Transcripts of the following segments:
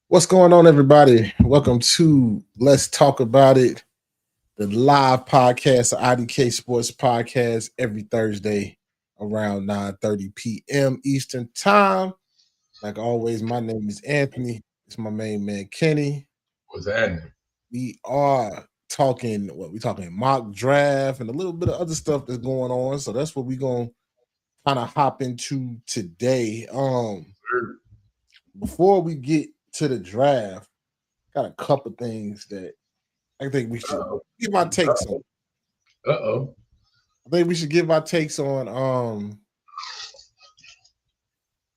What's going on, everybody? Welcome to Let's Talk About It, the live podcast of IDK Sports Podcast every Thursday around 9:30 p.m. Eastern Time. Like always, my name is Anthony. It's my main man, Kenny. What's happening? We are talking we talking mock draft and a little bit of other stuff that's going on. So that's what we're gonna kind of hop into today. Before we get to the draft, got a couple things that I think we should Uh-oh. give our takes on. Uh-oh. I think we should give our takes on.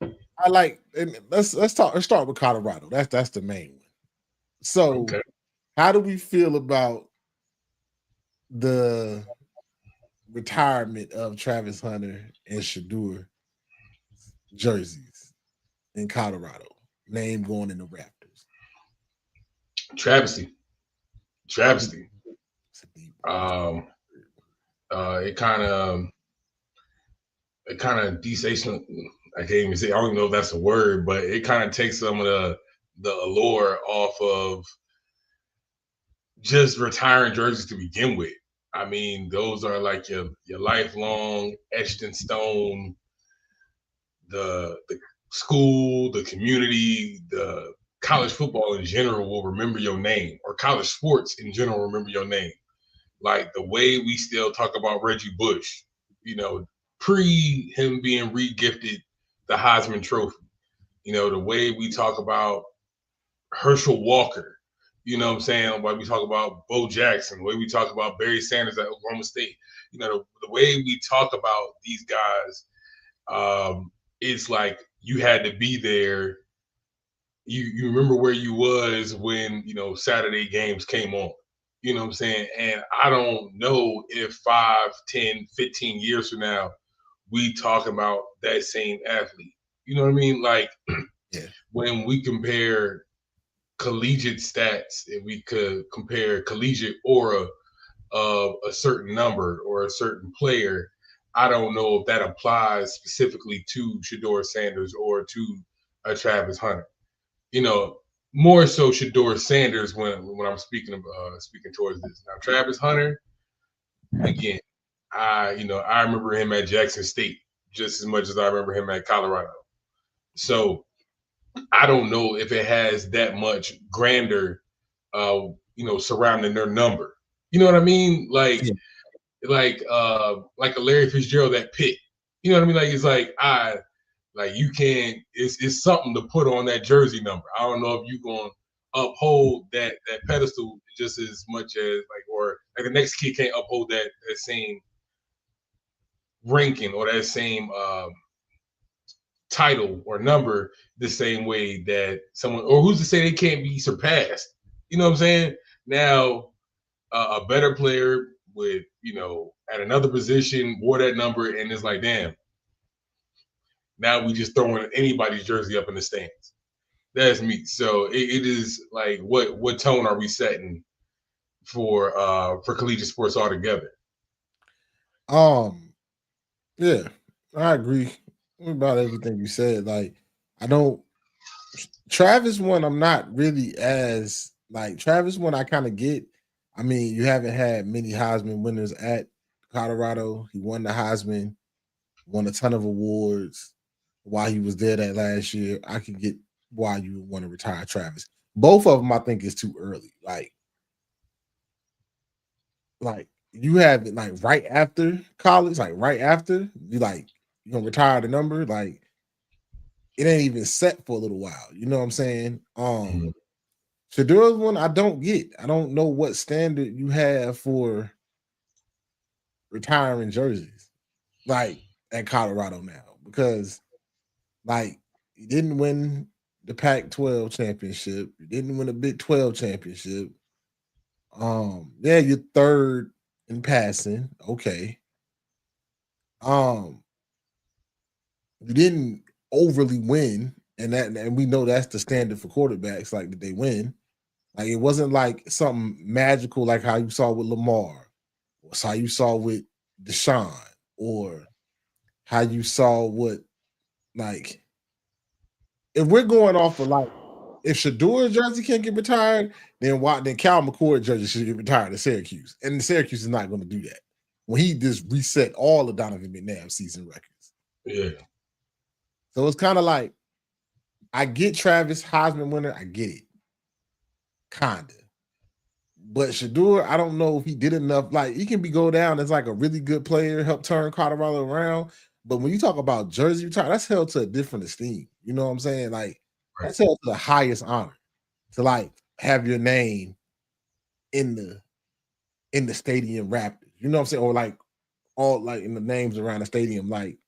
I like. And let's talk. Let's start with Colorado. That's the main one. So, Okay. how do we feel about the retirement of Travis Hunter and Shador jerseys in Colorado? Name going in the Raptors. Travesty. Travesty. It's a deep Um it kind of desation. I can't even say, I don't even know if that's a word, but it kind of takes some of the allure off of just retiring jerseys to begin with. I mean, those are like your lifelong etched in stone. The school, the community, the college football in general will remember your name, or college sports in general remember your name. Like the way we still talk about Reggie Bush, pre him being re-gifted the Heisman Trophy. The way we talk about Herschel Walker, what I'm saying? Why we talk about Bo Jackson, the way we talk about Barry Sanders at Oklahoma State. The way we talk about these guys, it's like you had to be there. You remember where you was when, Saturday games came on. You know what I'm saying? And I don't know if 5, 10, 15 years from now, we talk about that same athlete. You know what I mean? Like yeah. when we compare collegiate stats, and we could compare collegiate aura of a certain number or a certain player, I don't know if that applies specifically to Shador Sanders or to a Travis Hunter. More so Shador Sanders when I'm speaking towards this. Now Travis Hunter, again, I remember him at Jackson State just as much as I remember him at Colorado. So I don't know if it has that much grander, surrounding their number. You know what I mean? Yeah. Like a Larry Fitzgerald at Pitt. You know what I mean? Like it's like you can't. It's something to put on that jersey number. I don't know if you're gonna uphold that pedestal just as much as or the next kid can't uphold that same ranking or that same title or number the same way that someone, or who's to say they can't be surpassed? You know what I'm saying? Now, a better player with, at another position wore that number, and it's like, damn, now we just throwing anybody's jersey up in the stands. That's me. So it is like, what tone are we setting for collegiate sports altogether? Um. Yeah, I agree about everything you said. Like, I don't. Travis one, I'm not really as like Travis one. I kind of get. I mean, you haven't had many Heisman winners at Colorado. He won the Heisman, won a ton of awards while he was there that last year. I can get why you would want to retire Travis. Both of them, I think, is too early. Like you have it like right after college, like right after you gonna retire the number, like it ain't even set for a little while. You know what I'm saying? Mhm. Shadur's one I don't get. I don't know what standard you have for retiring jerseys, like at Colorado now, because like you didn't win the Pac-12 championship, you didn't win a Big 12 championship. Yeah, you're third in passing. Okay. Um, you didn't overly win, and we know that's the standard for quarterbacks, like that they win. Like it wasn't like something magical like how you saw with Lamar, or how you saw with Deshaun, or how you saw what like if we're going off of like If Shador's jersey can't get retired, then Cal McCord jersey should get retired at Syracuse. And Syracuse is not going to do that when he just reset all of Donovan McNabb season records. Yeah. So it's kind of like, I get Travis, Heisman winner, I get it. Kinda. But Shador, I don't know if he did enough. Like, he can go down as like a really good player, help turn Colorado around. But when you talk about jersey retire, that's held to a different esteem. You know what I'm saying? Like, that's held to the highest honor to like have your name in the stadium Raptors. You know what I'm saying? Or like all like in the names around the stadium. Like,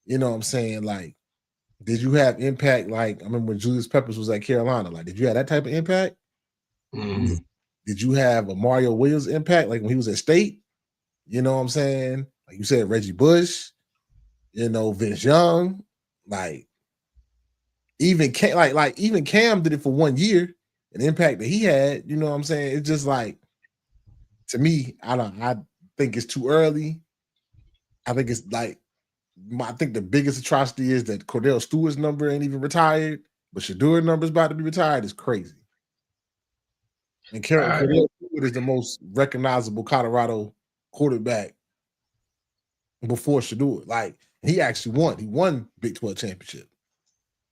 you know what I'm saying? Like, did you have impact? Like, I remember when Julius Peppers was at Carolina. Like, did you have that type of impact? Mm-hmm. Did you have a Mario Williams impact? Like when he was at State? You know what I'm saying? Like you said, Reggie Bush, you know, Vince Young, like even Cam did it for 1 year, an impact that he had, you know what I'm saying? It's just like, to me, I think it's too early. I think it's like, I think the biggest atrocity is that Cordell Stewart's number ain't even retired, but Shador's number is about to be retired is crazy. And Cordell Stewart is the most recognizable Colorado quarterback before Shador. Like, he actually won. He won Big 12 championship.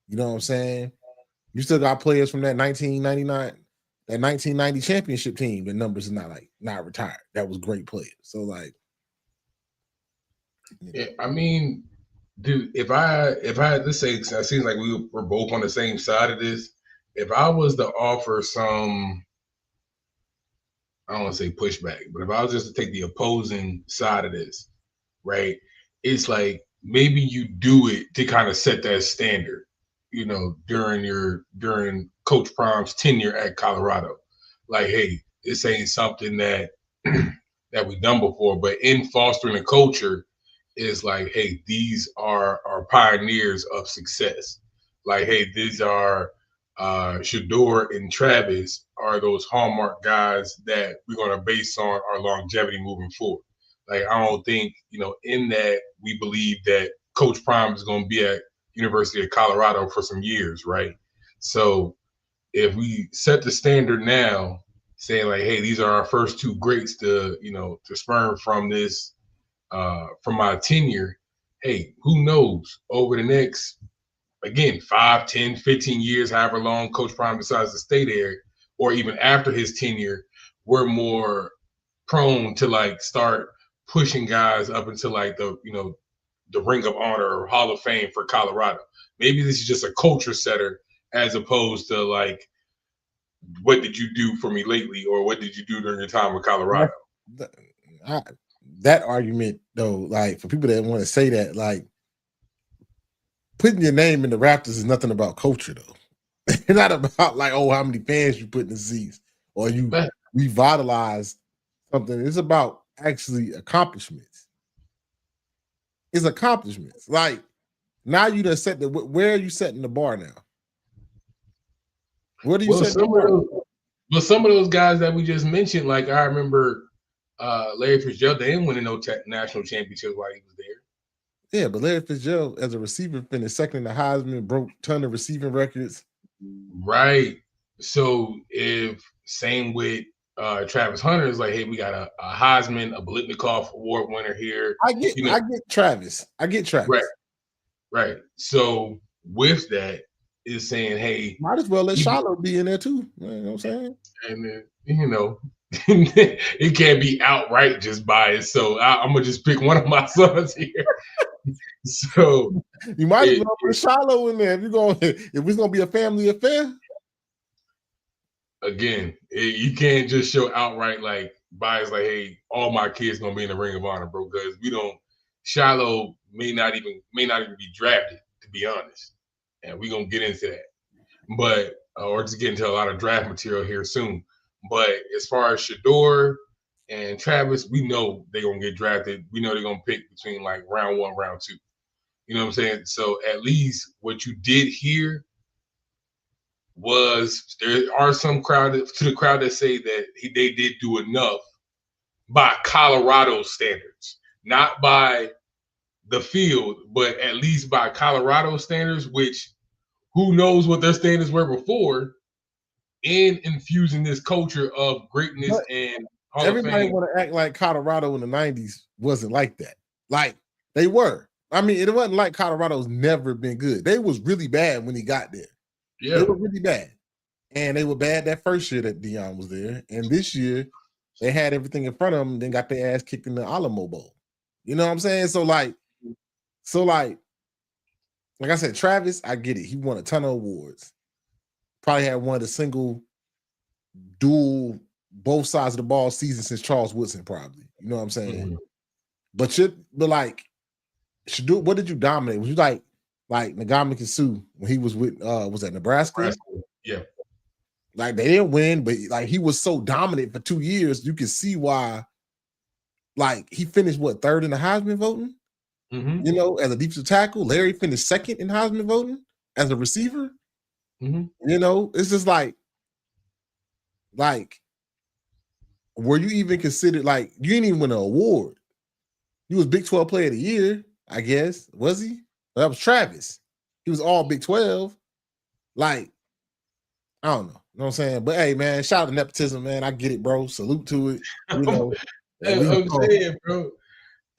You know what I'm saying? You still got players from that 1990 championship team. The numbers are not retired. That was great players. So like, yeah, I mean, dude, if I had to say, it seems like we're both on the same side of this. If I was to offer some, I don't want to say pushback, but if I was just to take the opposing side of this, right? It's like maybe you do it to kind of set that standard, you know, during Coach Prime's tenure at Colorado. Like, hey, this ain't something that that we've done before, but in fostering a culture is like, hey, these are our pioneers of success. Like, hey, these are Shador and Travis are those hallmark guys that we're going to base on our longevity moving forward. Like, I don't think, you know, in that we believe that Coach Prime is going to be at University of Colorado for some years, right? So if we set the standard now, saying like, hey, these are our first two greats to, you know, to spurn from this, from my tenure, hey, who knows over the next, again, 5, 10, 15 years, however long Coach Prime decides to stay there, or even after his tenure, we're more prone to like start pushing guys up into like the, you know, the Ring of Honor or Hall of Fame for Colorado. Maybe this is just a culture setter as opposed to like, what did you do for me lately, or what did you do during your time with Colorado? That argument though, like for people that want to say that, like putting your name in the Raptors is nothing about culture though. It's not about like, oh, how many fans you put in the seats or you revitalize something. It's about actually accomplishments. It's accomplishments. Like now you done set where are you setting the bar now? What do you set the bar? Well, some of those guys that we just mentioned, like I remember Larry Fitzgerald, they didn't win no national championship while he was there. Yeah, but Larry Fitzgerald as a receiver finished second in the Heisman, broke a ton of receiving records. Right. So if same with Travis Hunter is like, hey, we got a Heisman, a Biletnikoff Award winner here. I get Travis. Right. So with that is saying, hey, might as well let Shiloh be in there too. You know what I'm saying? And then, you know, it can't be outright just biased. So I'm gonna just pick one of my sons here. So you might as well put Shiloh in there if it's gonna be a family affair. Again, you can't just show outright like bias, like, hey, all my kids gonna be in the Ring of Honor, bro. Because we don't. Shiloh may not even be drafted, to be honest, and we're gonna get into that. But or just get into a lot of draft material here soon. But as far as Shador and Travis, we know they're gonna get drafted. We know they're gonna pick between like round 1, round 2. You know what I'm saying? So at least what you did here was there are some crowd that say that they did do enough by Colorado standards, not by the field, but at least by Colorado standards, which who knows what their standards were before, and infusing this culture of greatness But and Hall of everybody Fame. want to act like Colorado in the 90s wasn't like that. Like they were. I mean, it wasn't like Colorado's never been good. They was really bad when he got there. Yeah. They were really bad. And they were bad that first year that Deion was there. And this year, they had everything in front of them, then got their ass kicked in the Alamo Bowl. You know what I'm saying? So like I said, Travis, I get it. He won a ton of awards. Probably had one of the single dual both sides of the ball season since Charles Woodson, probably. You know what I'm saying? Mhm. But like, what did you dominate? Was you like Ndamukong Suh when he was with was that Nebraska? Yeah. Like they didn't win, but like he was so dominant for 2 years, you can see why. Like he finished what, third in the Heisman voting? Mhm. You know, as a defensive tackle. Larry finished second in Heisman voting as a receiver. Mhm. You know, it's just like, were you even considered, like, you didn't even win an award? You was Big 12 Player of the Year, I guess. Was he? That was Travis. He was all Big 12. Like, I don't know. You know what I'm saying? But hey, man, shout out to nepotism, man. I get it, bro. Salute to it. You know, I'm saying, bro.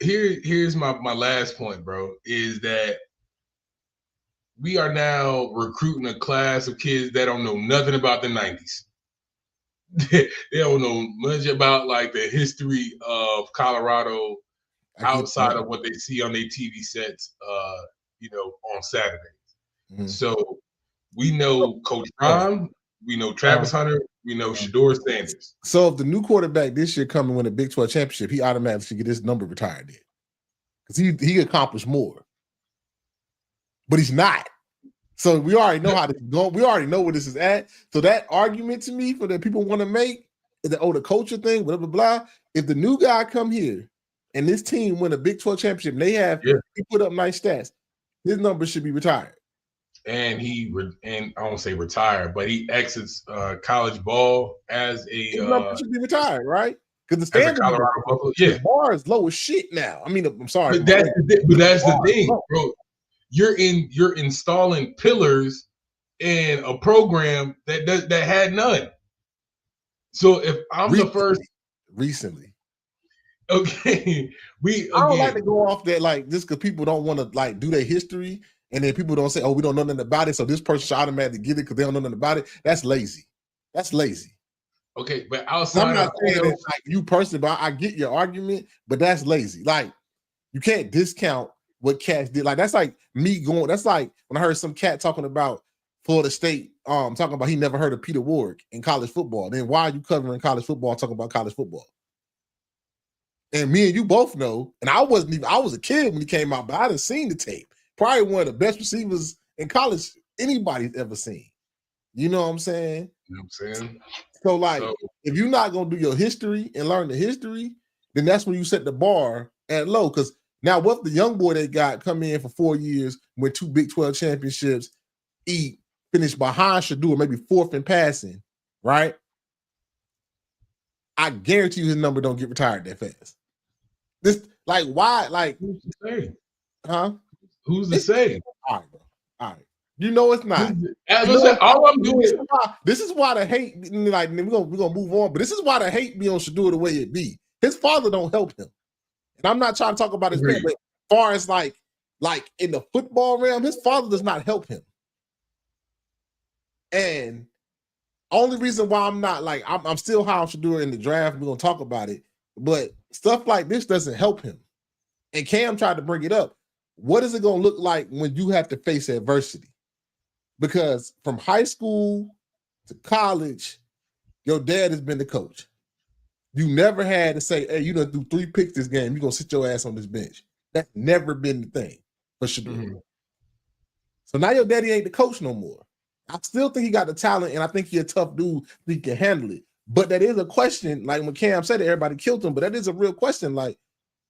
Here's my last point, bro, is that we are now recruiting a class of kids that don't know nothing about the 90s. They don't know much about like the history of Colorado outside of what they see on their TV sets, on Saturdays. Mhm. So we know Coach Prime, we know Travis Hunter, we know Shedeur Sanders. So if the new quarterback this year come and win a Big 12 championship, he automatically should get his number retired then. Because he accomplished more. But he's not. So we already know how this is going. We already know where this is at. So that argument to me for that people want to make is that, the culture thing, blah, blah, blah. If the new guy come here and this team win a Big 12 championship and he put up nice stats, his number should be retired. And I won't say retire, but he exits college ball as his number should be retired, right? Because the standard the bar is low as shit now. I mean, I'm sorry. But that's the thing, bro. You're installing pillars in a program that had none. So if I'm the first recently, okay, I don't like to go off that like just because people don't want to like do their history, and then people don't say, "Oh, we don't know nothing about it," so this person should automatically get it because they don't know nothing about it. That's lazy. That's lazy. Okay, but outside, I'm not saying that like you personally, but I get your argument, but that's lazy. Like you can't discount what cats did. Like that's like me going. That's like when I heard some cat talking about Florida State, talking about he never heard of Peter Warrick in college football. Then why are you covering college football, talking about college football? And me and you both know, and I was a kid when he came out, but I didn't seen the tape. Probably one of the best receivers in college anybody's ever seen. You know what I'm saying? You know what I'm saying? So if you're not gonna do your history and learn the history, then that's when you set the bar at low. Because now what if the young boy they got come in for 4 years, win 2 Big 12 championships, finished behind Shedeur, maybe fourth in passing, right? I guarantee you his number don't get retired that fast. This like why? Like who's to say? Huh? Who's to say? All right, bro. All right. You know it's not. All I'm doing this is why the hate. Like we're gonna move on, but this is why the hate be on Shedeur the way it be. His father don't help him, and I'm not trying to talk about his parents, but as far as like in the football realm, his father does not help him. And only reason why I'm not like I'm still high on Shedeur in the draft. We're gonna talk about it, but stuff like this doesn't help him. And Cam tried to bring it up. What is it gonna look like when you have to face adversity? Because from high school to college, your dad has been the coach. You never had to say, "Hey, you done threw 3 picks this game. You're gonna sit your ass on this bench." That's never been the thing for Shedeur. Mm-hmm. So now your daddy ain't the coach no more. I still think he got the talent, and I think he's a tough dude. He can handle it. But that is a question. Like when Cam said it, everybody killed him. But that is a real question. Like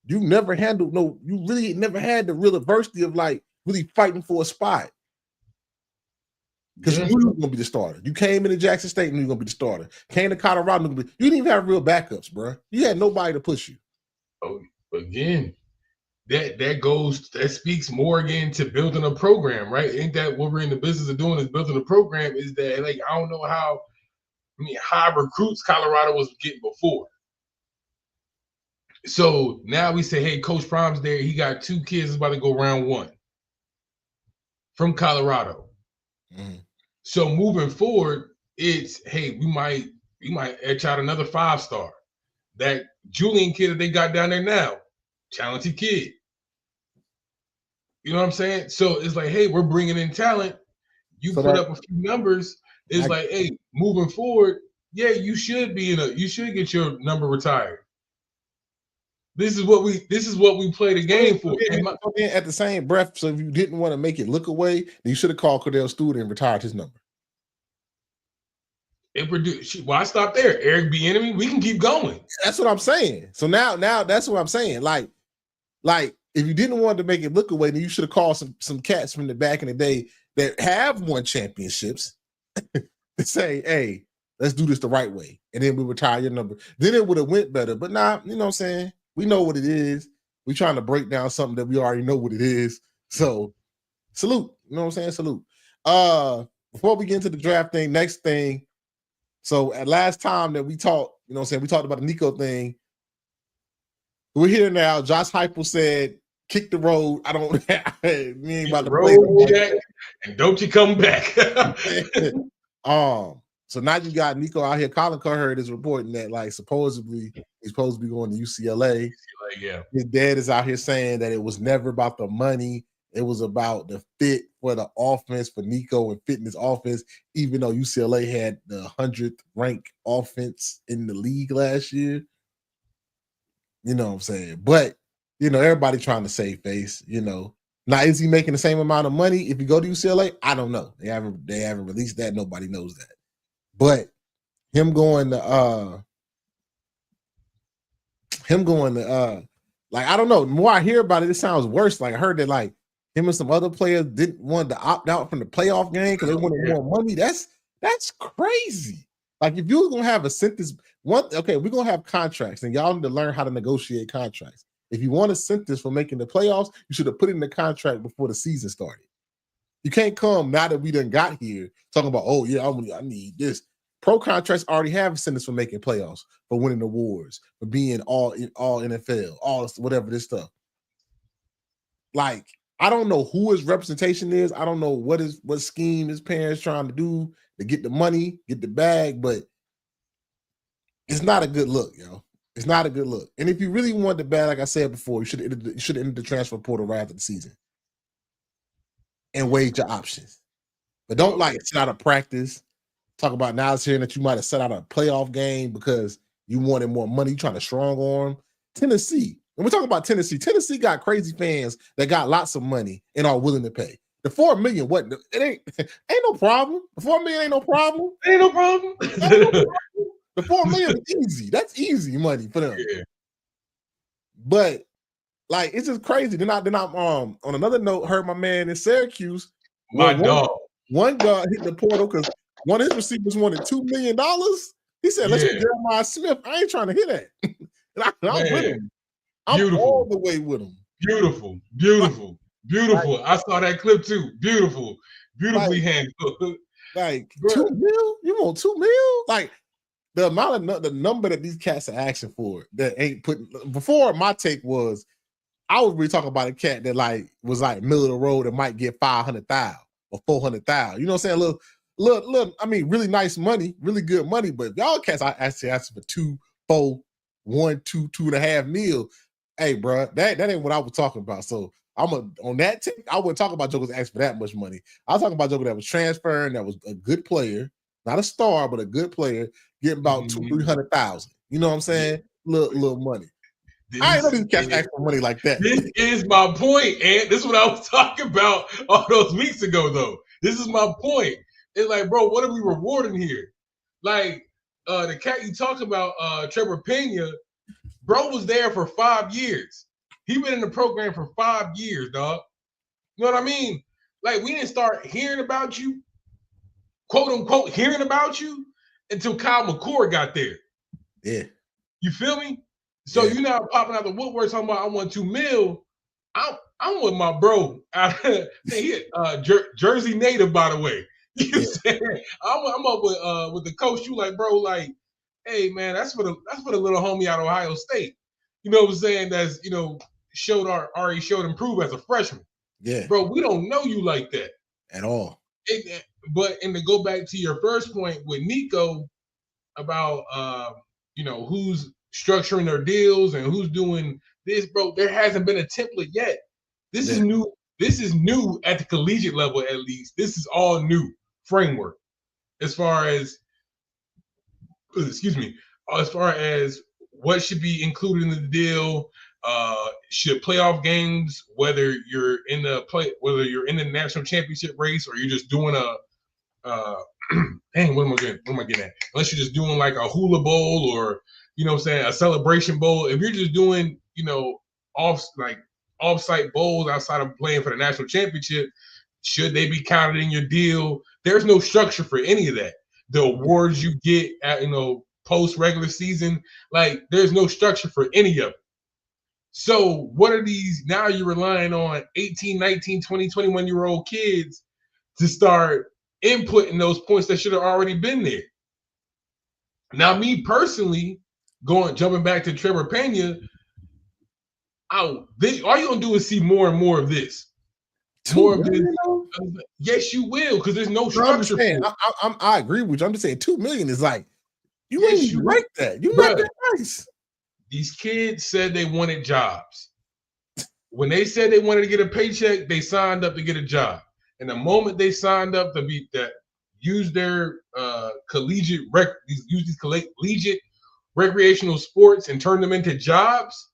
you never handled you really never had the real adversity of like really fighting for a spot. Because you knew you were going to be the starter. You came into Jackson State and you were going to be the starter. Came to Colorado, you didn't even have real backups, bro. You had nobody to push you. Oh, again, that speaks more again to building a program, right? Ain't that what we're in the business of doing, is building a program? Is that, like, I don't know how high recruits Colorado was getting before. So now we say, hey, Coach Prime's there. He got 2 kids about to go round 1 from Colorado. Mm-hmm. So moving forward, it's, hey, we might etch out another 5-star. That Julian kid that they got down there now, talented kid. You know what I'm saying? So it's like, hey, we're bringing in talent. You So put up a few numbers. It's like, hey, moving forward, yeah, you should get your number retired. This is what we play the game for. And at the same breath, so if you didn't want to make it look away, then you should have called Cordell Stewart and retired his number. Well, I stopped there. Eric Bieniemy, we can keep going. That's what I'm saying. So now that's what I'm saying. Like if you didn't want to make it look away, then you should have called some cats from the back in the day that have won championships to say, hey, let's do this the right way. And then we retire your number. Then it would have went better. But nah, you know what I'm saying? We know what it is. We're trying to break down something that we already know what it is. So salute. You know what I'm saying? Salute. Before we get into the draft thing, next thing. So at last time that we talked, you know what I'm saying, we talked about the Nico thing. We're here now. Josh Heupel said, kick the road. I don't we ain't about to play Jack, and don't you come back. So now you got Nico out here. Colin Cowherd is reporting that, like, supposedly he's supposed to be going to UCLA. Yeah. His dad is out here saying that it was never about the money. It was about the fit for the offense for Nico and fitting his offense, even though UCLA had the 100th ranked offense in the league last year. You know what I'm saying? But, you know, everybody trying to save face, you know. Now, is he making the same amount of money if you go to UCLA? I don't know. They haven't released that. Nobody knows that. But him going to like, I don't know. The more I hear about it, it sounds worse. Like, I heard that, like, him and some other players didn't want to opt out from the playoff game because they wanted more money. That's crazy. Like, if you're gonna have a sentence, we're gonna have contracts, and y'all need to learn how to negotiate contracts. If you want a sentence for making the playoffs, you should have put it in the contract before the season started. You can't come now that we done got here talking about, oh yeah, I need this. Pro contracts already have a sentence for making playoffs, for winning awards, for being all NFL, all whatever this stuff. Like, I don't know who his representation is. I don't know what scheme his parents trying to do to get the money, get the bag, but it's not a good look, yo. It's not a good look. And if you really want the bag, like I said before, you should have entered the transfer portal right after the season and weighed your options. But don't, like, sit out of practice. Talk about now it's hearing that you might have set out a playoff game because you wanted more money. You trying to strong arm Tennessee. And we're talking about Tennessee. Tennessee got crazy fans that got lots of money and are willing to pay. The $4 million, ain't no problem. The $4 million ain't no problem. Ain't no problem. The $4 million is easy. That's easy money for them. Yeah. But, like, it's just crazy. Then I on another note, heard my man in Syracuse. One guy hit the portal because one of his receivers wanted $2 million. He said, let's get Jeremiah Smith. I ain't trying to hear that. And I'm with him. I'm all the way with him. Beautiful. Like, I saw that clip too. Beautifully handled. Like, $2 million? You want $2 million? Like, the number that these cats are asking for that ain't putting. Before, my take was, I was really talking about a cat that, like, was like middle of the road and might get $500,000 or $400,000. You know what I'm saying? Little, I mean, really nice money, really good money. But y'all cats, I actually asked for 2, 4, 1, 2, 2.5 mil. Hey, bro, that ain't what I was talking about. So on that take, I wouldn't talk about jokers asking for that much money. I was talking about joker that was transferring, that was a good player, not a star, but a good player, getting about $200,000-$300,000. You know what I'm saying? Little money. I ain't know these cats ask for money like that. This is my point, and this is what I was talking about all those weeks ago, though. This is my point. It's like, bro, what are we rewarding here? Like, the cat you talked about, Trevor Pena, bro was there for 5 years. He been in the program for 5 years, dog. You know what I mean? Like, we didn't start hearing about you, quote unquote, hearing about you until Kyle McCord got there. Yeah. You feel me? So you're now popping out the woodwork talking about I want $2 million. I'm with my bro. Jersey native, by the way. You know what I'm saying? I'm up with the coach. You like, bro, like, hey man, that's for the little homie out of Ohio State. You know what I'm saying? That's already showed improve as a freshman. Yeah. Bro, we don't know you like that at all. But to go back to your first point with Nico about who's structuring their deals and who's doing this, bro, there hasn't been a template yet. This is new. This is new at the collegiate level, at least. This is all new framework as far as what should be included in the deal. Should playoff games, whether you're in the national championship race or you're just doing dang, what am I getting at? Unless you're just doing like a hula bowl or a celebration bowl. If you're just doing off-site bowls outside of playing for the national championship, should they be counted in your deal? There's no structure for any of that. The awards you get at post regular season, like there's no structure for any of it. So what are these? Now you're relying on 18, 19, 20, 21-year-old kids to start inputting those points that should have already been there. Now, me personally, jumping back to Trevor Pena, all you're gonna do is see more and more of this. More of this. Yes, you will, because there's no structure. I agree with you. I'm just saying 2 million is like you ain't even like that. You're not that nice. These kids said they wanted jobs. When they said they wanted to get a paycheck, they signed up to get a job. And the moment they signed up to use their collegiate recreational sports and turn them into jobs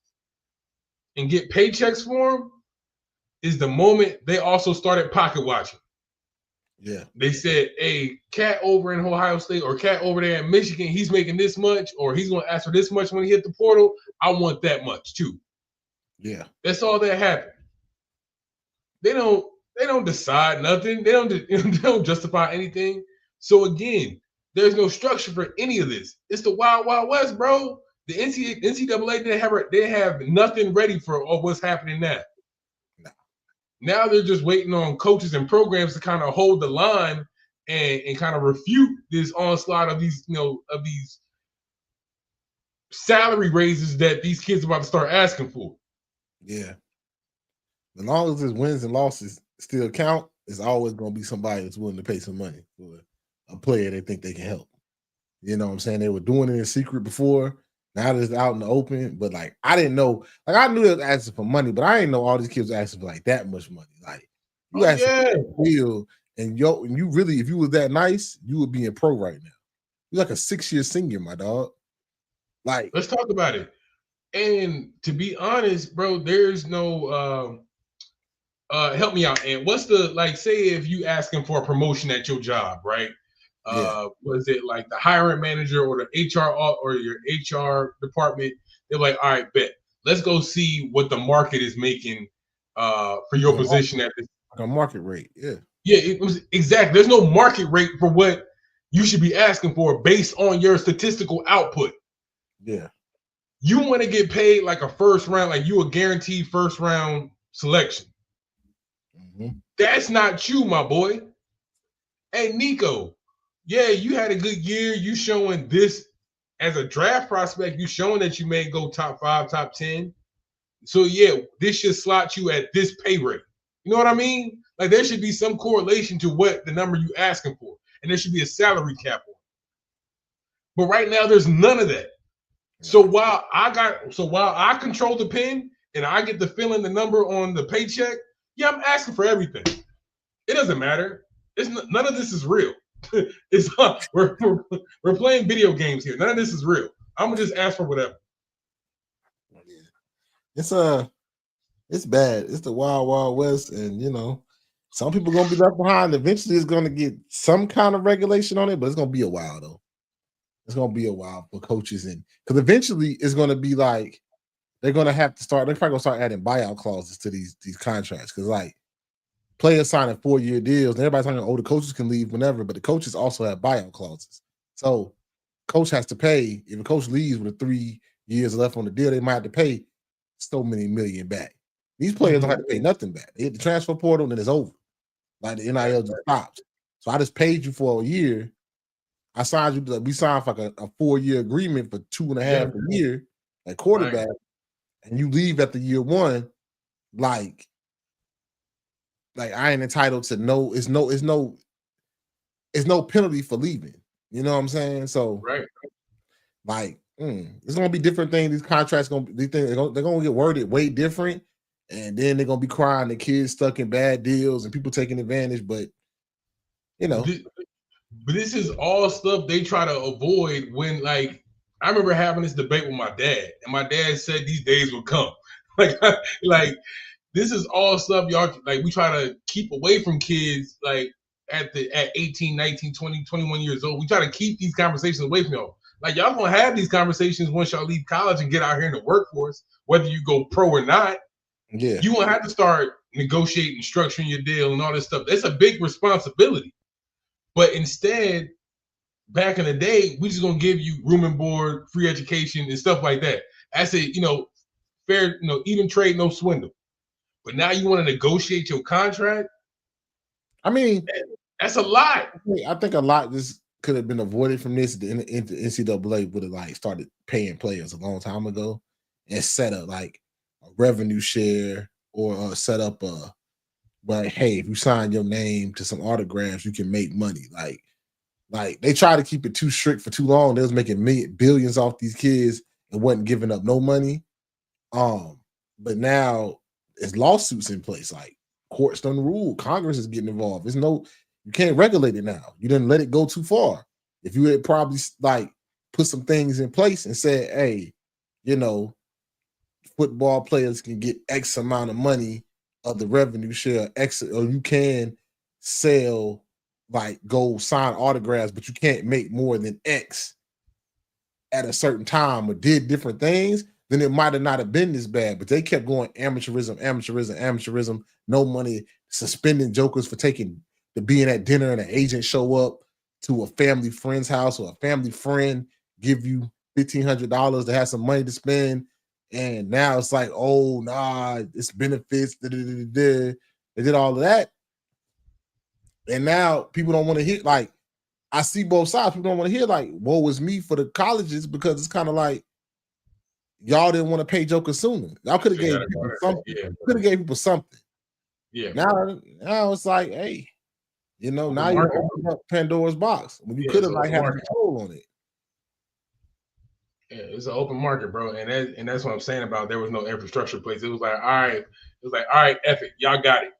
and get paychecks for them, is the moment they also started pocket watching. Yeah. They said, hey, cat over in Ohio State or cat over there in Michigan, he's making this much, or he's going to ask for this much when he hit the portal. I want that much too. Yeah. That's all that happened. They don't decide nothing. They don't justify anything. So again, there's no structure for any of this. It's the Wild Wild West, bro. The NCAA didn't have nothing ready for what's happening now. Now they're just waiting on coaches and programs to kind of hold the line and kind of refute this onslaught of these salary raises that these kids are about to start asking for. Yeah. As long as his wins and losses still count, it's always going to be somebody that's willing to pay some money for a player they think they can help. You know what I'm saying? They were doing it in secret before. Now it's out in the open. But like, I didn't know. Like, I knew they was asking for money, but I didn't know all these kids were asking for like that much money. Like, you asking for a deal, and you really, if you was that nice, you would be in pro right now. You're like a 6-year senior, my dog. Like, let's talk about it. And to be honest, bro, there's no help me out. And what's say if you asking for a promotion at your job, right? Was it like the hiring manager or the HR or your HR department? They're like, all right, bet. Let's go see what the market is making for your position at this. Like a market rate, yeah. Yeah, it was exactly. There's no market rate for what you should be asking for based on your statistical output. Yeah. You want to get paid like a first round, like you a guaranteed first round selection. Mm-hmm. That's not you, my boy. Hey, Nico. Yeah, you had a good year. You showing this as a draft prospect. You showing that you may go top 5, top 10. So yeah, this should slot you at this pay rate. You know what I mean? Like there should be some correlation to what the number you asking for, and there should be a salary cap on. But right now, there's none of that. So while I control the pen and I get to fill in the number on the paycheck, yeah, I'm asking for everything. It doesn't matter. None of this is real. We're playing video games here. None of this is real. I'm gonna just ask for whatever. It's bad. It's the Wild Wild West, and some people gonna be left behind. Eventually, it's gonna get some kind of regulation on it, but it's gonna be a while though. It's gonna be a while for coaches, because eventually it's gonna be like they're gonna have to start. They're probably gonna start adding buyout clauses to these contracts, because like players signing 4-year deals, and everybody's talking, the coaches can leave whenever, but the coaches also have buyout clauses. So coach has to pay. If a coach leaves with 3 years left on the deal, they might have to pay so many million back. These players don't have to pay nothing back. They hit the transfer portal and then it's over. Like the NIL just stops. So I just paid you for a year. I signed you. We signed for like a 4-year agreement for 2.5 a year at quarterback, and you leave at the year 1. Like I ain't entitled to no. It's no penalty for leaving. You know what I'm saying? So like it's gonna be different things. These contracts these things they're gonna get worded way different, and then they're gonna be crying the kids stuck in bad deals and people taking advantage. But you know, but this is all stuff they try to avoid. When like I remember having this debate with my dad, and my dad said these days would come. like this is all stuff y'all like we try to keep away from kids like at 18, 19, 20, 21 years old. We try to keep these conversations away from y'all. Like y'all gonna have these conversations once y'all leave college and get out here in the workforce, whether you go pro or not. Yeah, you won't have to start negotiating, structuring your deal and all this stuff. That's a big responsibility. But instead, back in the day, we just gonna give you room and board, free education, and stuff like that. That's it, fair, even trade, no swindle. But now you want to negotiate your contract? I mean, that's a lot. I think a lot just could have been avoided from this. The NCAA would have like started paying players a long time ago and set up like a revenue share or set up but hey, if you sign your name to some autographs, you can make money. Like they try to keep it too strict for too long. They was making billions off these kids and wasn't giving up no money. But now there's lawsuits in place. Like courts done rule. Congress is getting involved. You can't regulate it now. You didn't let it go too far. If you had probably like put some things in place and said, hey, football players can get X amount of money of the revenue share, X, or you can sell, like go sign autographs, but you can't make more than X at a certain time, or did different things, then it might have not have been this bad. But they kept going amateurism, no money, suspending jokers for being at dinner and an agent show up to a family friend's house, or a family friend give you $1,500 to have some money to spend. And now it's like, oh, nah, it's benefits. They did all of that. And now people don't want to hear, like, I see both sides. People don't want to hear, like, woe is me for the colleges, because it's kind of like, y'all didn't want to pay jokers sooner. Y'all could have gave people something. Yeah. Could have gave people something. Yeah. Now it's like, hey, now you open up Pandora's box when you could have like had control on it. Yeah, it's an open market, bro, and that's what I'm saying about there was no infrastructure in place. It was like, all right, F it, y'all got it.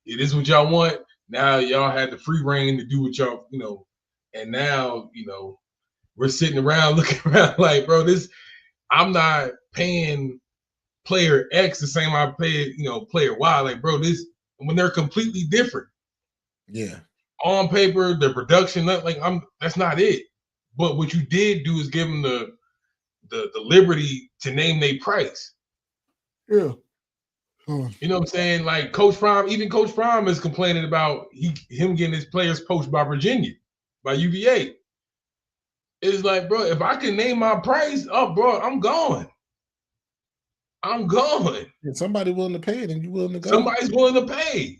It is what y'all want. Now y'all had the free reign to do what y'all, and now we're sitting around looking around like, bro, I'm not paying player X the same I pay, player Y. Like, bro, when they're completely different. Yeah. On paper, the production, that's not it. But what you did do is give them the liberty to name their price. Yeah. You know what I'm saying? Like Coach Prime is complaining about him getting his players poached by Virginia, by UVA. It's like, bro, if I can name my price, bro, I'm going. If somebody willing to pay it, and you willing to go. Somebody's willing to pay.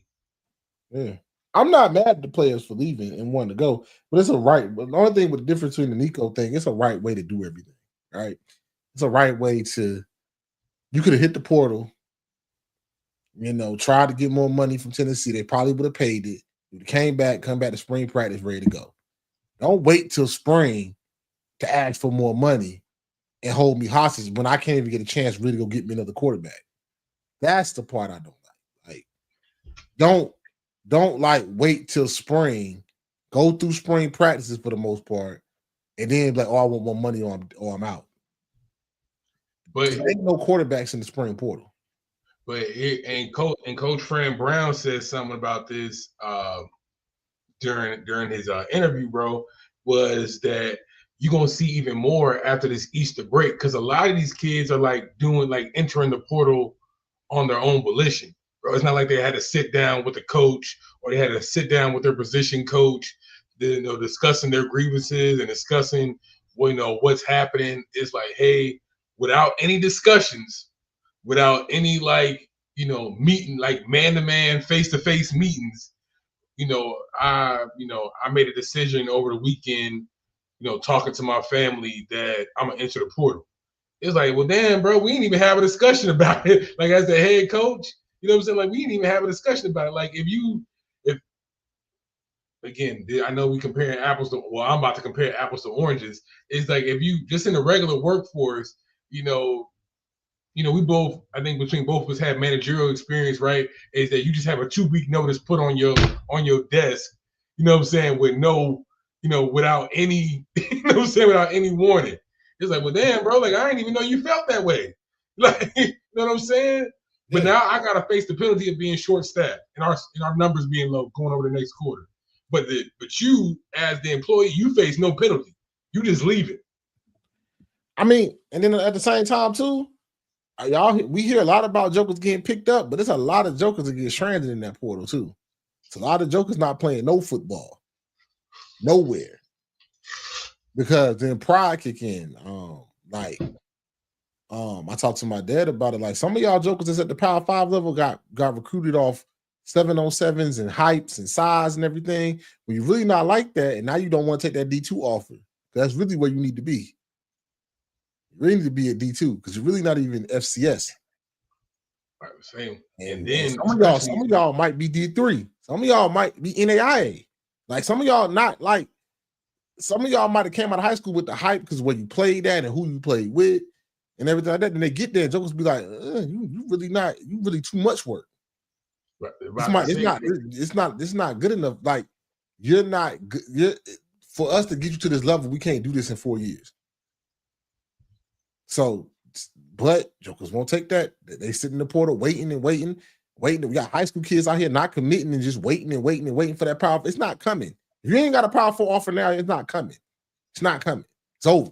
Yeah. I'm not mad at the players for leaving and wanting to go, but it's a right. But the only thing with the difference between the Nico thing, it's a right way to do everything, right? It's a right way to. You could have hit the portal, tried to get more money from Tennessee. They probably would have paid it. You come back to spring practice, ready to go. Don't wait till spring to ask for more money and hold me hostage when I can't even get a chance really to go get me another quarterback. That's the part I don't like. Like, don't like wait till spring, go through spring practices for the most part, and then like, I want more money or I'm out. But there ain't no quarterbacks in the spring portal. But Coach Fran Brown said something about this during his interview, bro, was that you're gonna see even more after this Easter break, because a lot of these kids are like entering the portal on their own volition. Bro, it's not like they had to sit down with the coach or they had to sit down with their position coach, discussing their grievances and discussing what's happening. It's like, hey, without any discussions, without any meeting like man-to-man, face-to-face meetings. I made a decision over the weekend, talking to my family that I'm gonna enter the portal. It's like, well, damn, bro, we didn't even have a discussion about it. Like as the head coach, you know what I'm saying? Like we didn't even have a discussion about it. Like if again, I know we comparing apples to, well, I'm about to compare apples to oranges. It's like if you just in the regular workforce, we both, I think between both of us have managerial experience, right? Is that you just have a 2-week notice put on your desk, you know what I'm saying, with no, without any, without any warning. It's like, well, damn, bro, like I didn't even know you felt that way. Like, you know what I'm saying? But now I gotta face the penalty of being short staffed and our numbers being low going over the next quarter. But you, as the employee, you face no penalty. You just leave it. I mean, and then at the same time too, we hear a lot about jokers getting picked up, but there's a lot of jokers that get stranded in that portal too. It's a lot of jokers not playing no football, nowhere, because then pride kick in. I talked to my dad about it. Like some of y'all jokers that's at the Power 5 level got recruited off 7-on-7s and hypes and size and everything. When you're really not like that, and now you don't want to take that D2 offer. That's really where you need to be. You really need to be at D2 because you're really not even FCS. Right, same. And then some of y'all might be D3. Some of y'all might be NAIA. Like some of y'all not like. Some of y'all might have came out of high school with the hype because where you played at and who you played with and everything like that. Then they get there, jokers be like, you really too much work. Right. It's not good enough. Like you're not good. For us to get you to this level, we can't do this in 4 years. So, but jokers won't take that. They sit in the portal waiting. We got high school kids out here not committing and just waiting for that power. It's not coming. If you ain't got a powerful offer now, it's not coming. It's not coming. It's over.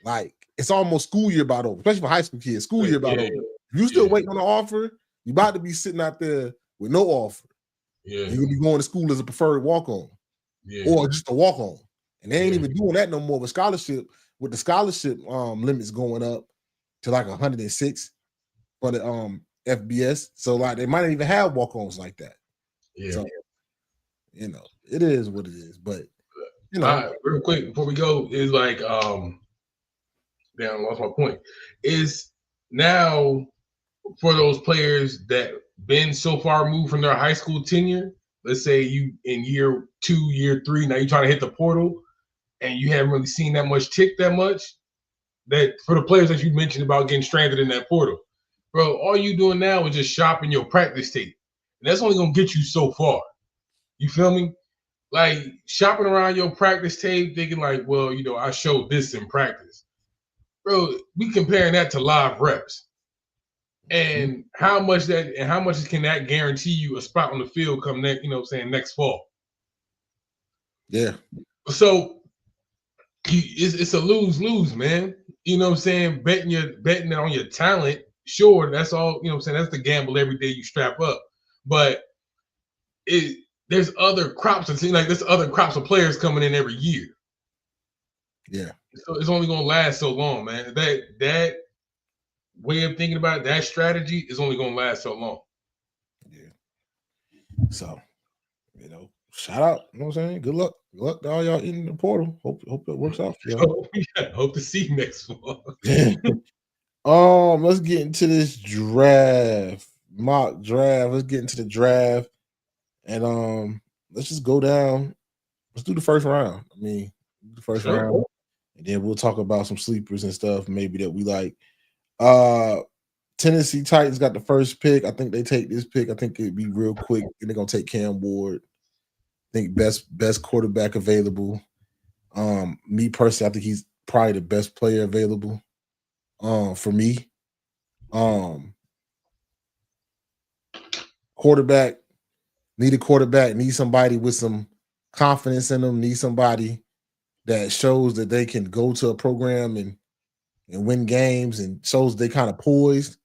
Like it's almost school year about over, especially for high school kids. School year about over. If you still waiting on an offer, you about to be sitting out there with no offer. Yeah, you're gonna be going to school as a preferred walk-on, or just a walk-on, and they ain't even doing that no more with scholarship. With the scholarship limits going up to like 106 for the FBS, so like they might not even have walk-ons like that. Yeah, so, it is what it is. But real quick before we go, is like damn, I lost my point. Is now for those players that been so far removed from their high school tenure, let's say you in year 2, year 3, now you're trying to hit the portal and you haven't really seen that much tick that much, that for the players that you mentioned about getting stranded in that portal, bro, all you doing now is just shopping your practice tape. And that's only going to get you so far. You feel me? Like shopping around your practice tape, thinking like, well, I showed this in practice. Bro, we comparing that to live reps. And how much can that guarantee you a spot on the field come next, next fall? Yeah. So it's a lose-lose, man. You know what I'm saying? Betting on your talent, sure, that's all, that's the gamble every day you strap up. But there's other crops, and seems like there's other crops of players coming in every year. Yeah. So it's only gonna last so long, man. That way of thinking about it, that strategy is only gonna last so long. Yeah. So, shout out. You know what I'm saying? Good luck. Good luck to all y'all in the portal. Hope it works out for y'all. Hope to see you next fall. Let's get into this mock draft. Let's get into the draft. And let's just go down. Let's do the first round. I mean, the first round. And then we'll talk about some sleepers and stuff maybe that we like. Tennessee Titans got the first pick. I think they take this pick. I think it'd be real quick. And they're gonna take Cam Ward. I think best quarterback available. Me personally, I think he's probably the best player available. For me. Quarterback. Need a quarterback. Need somebody with some confidence in them. Need somebody that shows that they can go to a program and win games and shows they kind of poised.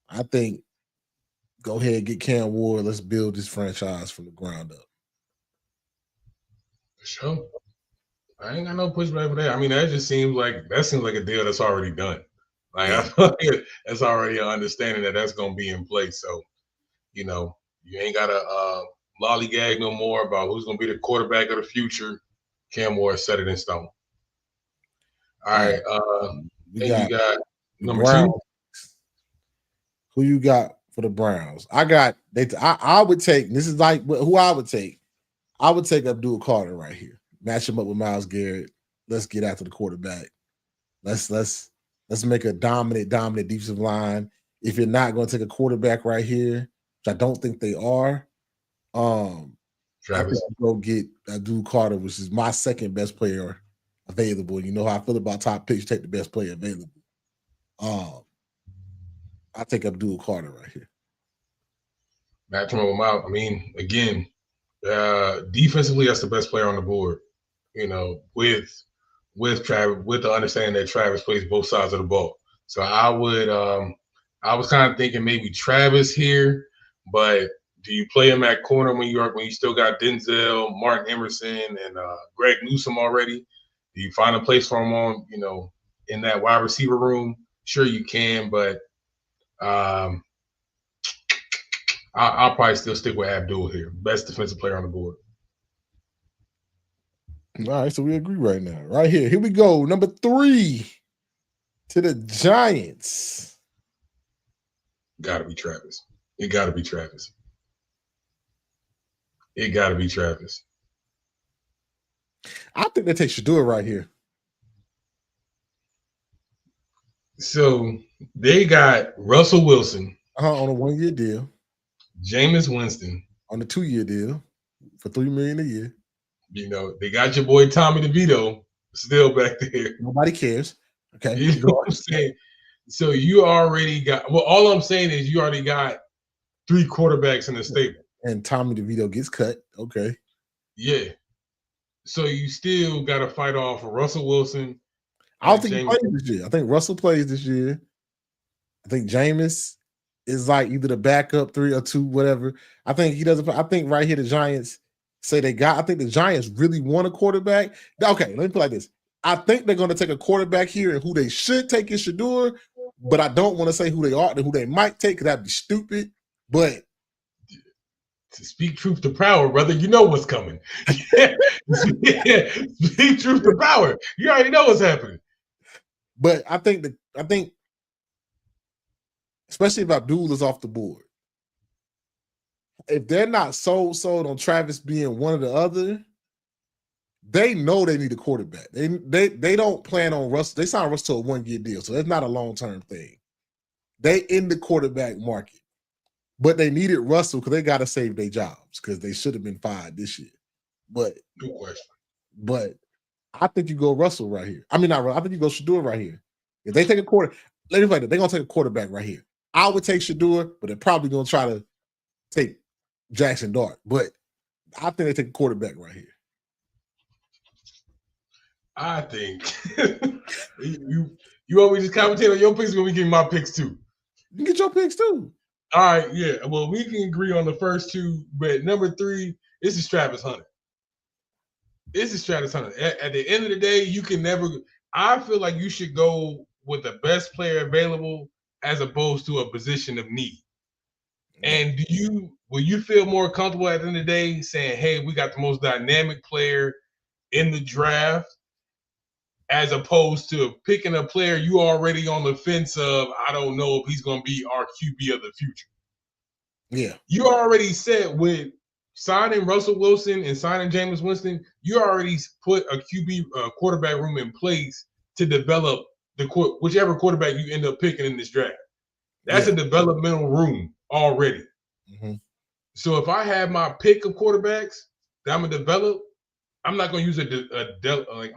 I think go ahead and get Cam Ward. Let's build this franchise from the ground up. For sure. I ain't got no pushback for that. I mean, that seems like a deal that's already done. Like Yeah. I feel like that's already an understanding that that's going to be in place. So you ain't got to lollygag no more about who's going to be the quarterback of the future. Cam Ward set it in stone. All All right. right. We Then you got got the number Browns. 2. Who you got for the Browns? I would take, this is like who I would take. I would take Abdul Carter right here. Match him up with Myles Garrett. Let's get after the quarterback. Let's make a dominant defensive line. If you're not going to take a quarterback right here, which I don't think they are, I think Travis. I'll go get Abdul Carter, which is my second best player available. You know how I feel about top picks. Take the best player available. I take Abdul Carter right here. Match him up with Miles. I mean, again, defensively, that's the best player on the board. With Travis, with the understanding that Travis plays both sides of the ball. So I was kind of thinking maybe Travis here, but do you play him at corner when you still got Denzel, Martin Emerson, and Greg Newsome already? Do you find a place for him on, in that wide receiver room? Sure, you can, but I'll probably still stick with Abdul here, best defensive player on the board. All right, so we agree right now. Right here. Here we go. Number 3 to the Giants. Gotta be Travis. It gotta be Travis. It gotta be Travis. I think they take Shedeur right here. So they got Russell Wilson On a 1-year deal. Jameis Winston on the 2-year deal for $3 million a year. They got your boy Tommy DeVito still back there. Nobody cares. Okay. You know what I'm saying? So you already got, all I'm saying is you already got 3 quarterbacks in the stable. And Tommy DeVito gets cut. Okay. Yeah. So you still got to fight off Russell Wilson. I don't think he plays this year. I think Russell plays this year. I think Jameis is like either the backup 3 or 2, whatever. I think he doesn't. I think right here the Giants say I think the Giants really want a quarterback. Okay, let me put it like this. I think they're going to take a quarterback here, and who they should take is Shedeur, but I don't want to say who they are and who they might take because that'd be stupid. But to speak truth to power, brother, you know what's coming. Speak truth to power. You already know what's happening. But I think especially if Abdul is off the board, if they're not sold on Travis being one or the other, they know they need a quarterback. They don't plan on Russell. They signed Russell to a 1-year deal, so that's not a long-term thing. They in the quarterback market, but they needed Russell because they got to save their jobs because they should have been fired this year. But no question. But I think you go Russell right here. I mean, not Russell. I think you go Shedeur right here. If they take a let me play that. They're gonna take a quarterback right here. I would take Shedeur, but they're probably gonna try to take Jackson Dart. But I think they take a quarterback right here. I think you always just commentate on your picks when we give my picks too. You can get your picks too. All right, yeah. Well, we can agree on the first 2, but number 3, this is Travis Hunter. This is Travis Hunter. At the end of the day, you can never. I feel like you should go with the best player available as opposed to a position of need. And will you feel more comfortable at the end of the day saying, "Hey, we got the most dynamic player in the draft," as opposed to picking a player you already on the fence of, I don't know if he's going to be our QB of the future. Yeah. You already said with signing Russell Wilson and signing Jameis Winston, you already put a QB quarterback room in place to develop whichever quarterback you end up picking in this draft. That's a developmental room already. Mm-hmm. So if I have my pick of quarterbacks that I'm gonna develop, I'm not gonna use I'm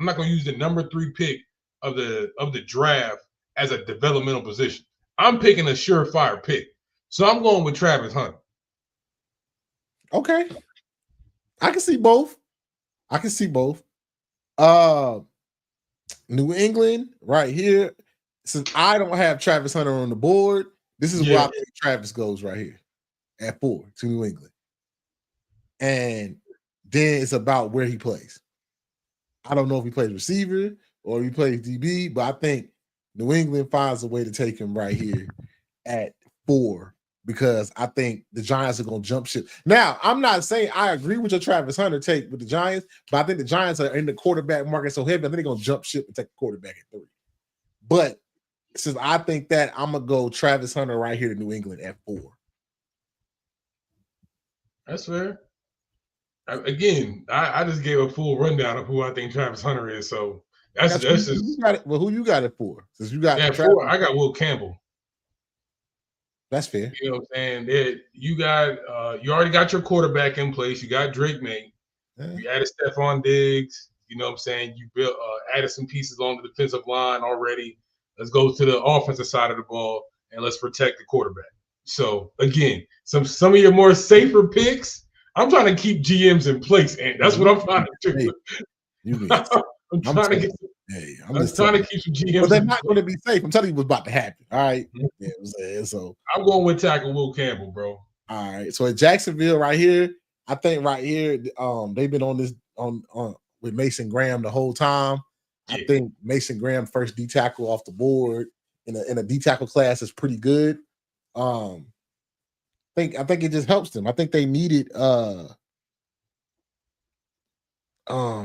not gonna use the number 3 pick of the draft as a developmental position. I'm picking a surefire pick. So I'm going with Travis Hunter. Okay. I can see both. New England right here. Since I don't have Travis Hunter on the board, this is where I think Travis goes right here at 4 to New England. And then it's about where he plays. I don't know if he plays receiver or if he plays DB, but I think New England finds a way to take him right here at 4 because I think the Giants are going to jump ship. Now, I'm not saying I agree with your Travis Hunter take with the Giants, but I think the Giants are in the quarterback market so heavy, I think they're going to jump ship and take the quarterback at 3. But since I think that, I'm going to go Travis Hunter right here to New England at 4. That's fair. Again, I just gave a full rundown of who I think Travis Hunter is. So that's just you got it. Well, who you got it for? Since you got Travis, 4, I got Will Campbell. That's fair. You know what I'm saying? You got you already got your quarterback in place. You got Drake May. You added Stephon Diggs. You know what I'm saying? You built added some pieces on the defensive line already. Let's go to the offensive side of the ball and let's protect the quarterback. So again, some of your more safer picks. I'm trying to keep GMs in place, and that's what I'm trying to do. I'm trying to keep some GMs. But they're not going to be safe. I'm telling you what's about to happen. All right. So I'm going with tackle Will Campbell, bro. All right. So at Jacksonville, right here, I think right here, they've been on this on with Mason Graham the whole time. Yeah. I think Mason Graham first D tackle off the board in a D tackle class is pretty good. I think it just helps them. I think they needed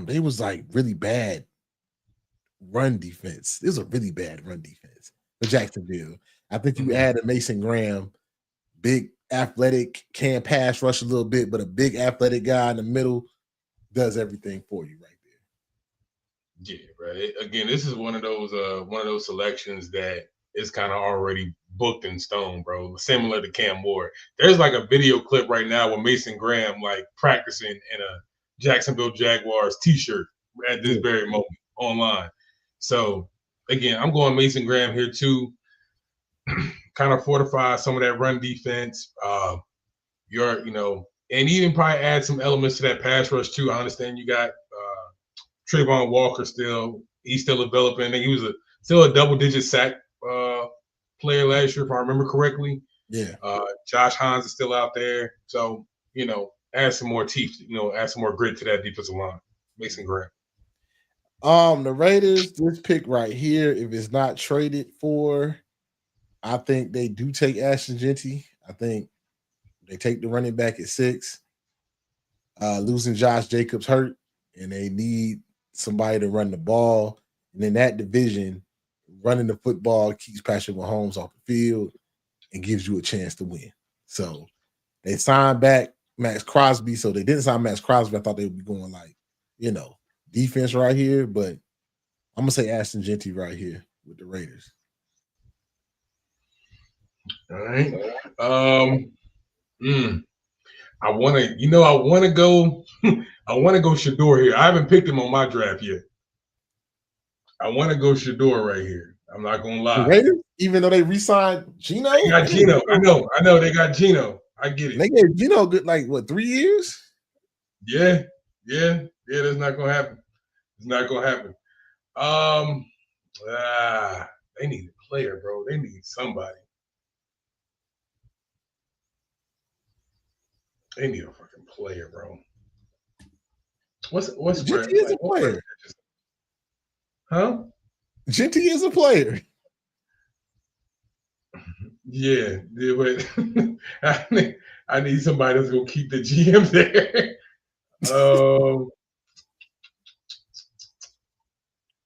they was like really bad run defense. It was a really bad run defense for Jacksonville. I think you add a Mason Graham, big athletic, can pass rush a little bit, but a big athletic guy in the middle does everything for you right there. Yeah, right. Again, this is one of those selections that is kind of already booked in stone, bro. Similar to Cam Ward. There's like a video clip right now with Mason Graham like practicing in a Jacksonville Jaguars t-shirt at this very moment online. So again, I'm going Mason Graham here too. Kind of fortify some of that run defense. And even probably add some elements to that pass rush too. I understand you got Trayvon Walker still. He's still developing. He was still a double-digit sack player last year, if I remember correctly. Yeah. Josh Hines is still out there. So, add some more teeth, add some more grit to that defensive line. Mason Graham. The Raiders, this pick right here, if it's not traded for, I think they do take Ashton Jeanty. I think they take the running back at 6. Losing Josh Jacobs hurt, and they need somebody to run the ball. And in that division, running the football keeps Patrick Mahomes off the field and gives you a chance to win. So they signed back Max Crosby. So they didn't sign Max Crosby. I thought they would be going defense right here, but I'm gonna say Ashton Jeanty right here with the Raiders. All right. I want to go Shedeur here. I haven't picked him on my draft yet. I want to go Shedeur right here. I'm not gonna lie. The Raiders, even though they re-signed Geno, they got Geno. I know they got Geno. I get it. They gave Geno good 3 years? Yeah. That's not gonna happen. It's not gonna happen. They need a player, bro. They need somebody. They need a fucking player, bro. What's Jeanty is a player? Huh? Jeanty is a player. Yeah, but I need somebody that's gonna keep the GM there.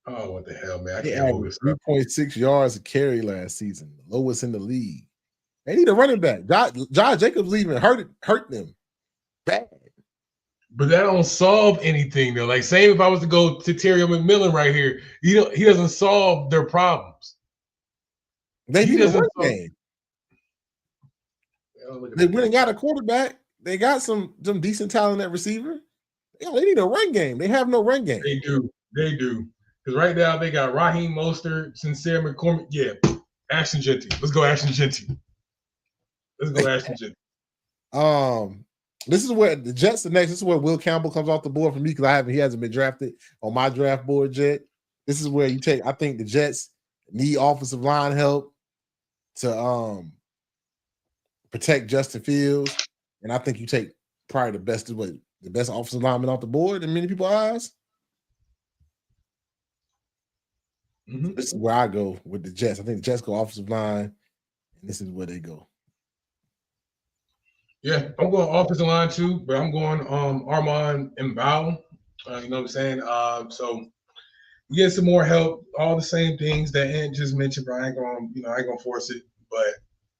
Oh, what the hell, man! I can't hold this 3.6 yards a carry last season, the lowest in the league. They need a running back. Josh Jacobs even hurt them bad. But that don't solve anything though. Like, same if I was to go to Terry McMillan right here, he doesn't solve their problems. They need a run game. They went and got a quarterback. They got some decent talent at receiver. They need a run game. They have no run game. They do. Because right now they got Raheem Mostert, Sincere McCormick. Yeah, Ashton Jeanty. Let's go Ashton Jeanty. This is where the Jets are next. This is where Will Campbell comes off the board for me because he hasn't been drafted on my draft board yet. This is where I think the Jets need offensive line help to protect Justin Fields, and I think you take probably the best offensive lineman off the board in many people's eyes. Mm-hmm. So this is where I go with the Jets. I think the Jets go offensive line, and this is where they go. Yeah, I'm going offensive line too, but I'm going Armand and Bow. You know what I'm saying? So we get some more help. All the same things that Ant just mentioned, but I ain't gonna force it. But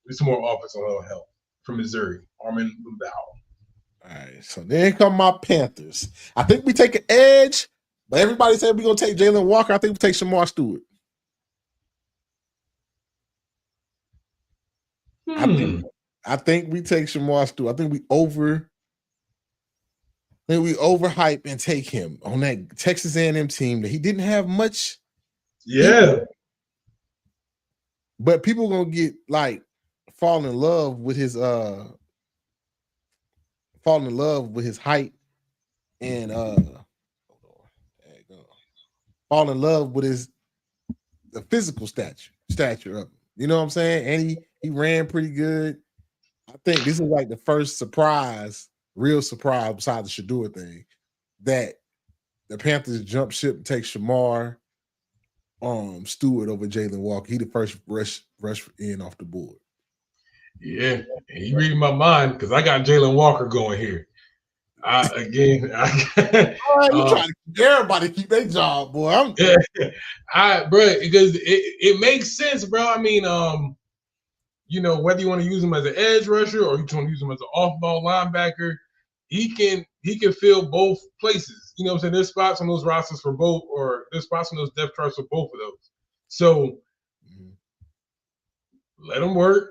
there's some more offensive help from Missouri. Armand and Bow. All right, so then come my Panthers. I think we take an edge, but everybody said we're gonna take Jalen Walker. I think we take Shamar Stewart. I think we take Shamar Stewart. I think we overhype and take him on that Texas A&M team that he didn't have much. Yeah. But people gonna get like fall in love with his height and fall in love with the physical stature of him. You know what I'm saying? And he ran pretty good. I think this is like the first real surprise besides the Shedeur thing, that the Panthers jump ship and take Shamar Stewart over Jalen Walker. He the first rush in off the board. Yeah, and you reading my mind because I got Jalen Walker going here. You trying to get everybody keep their job, boy. Because it makes sense, bro. I mean, whether you want to use him as an edge rusher or you want to use him as an off-ball linebacker, he can fill both places. You know what I'm saying? There's spots on those rosters for both, or there's spots on those depth charts for both of those. So let him work.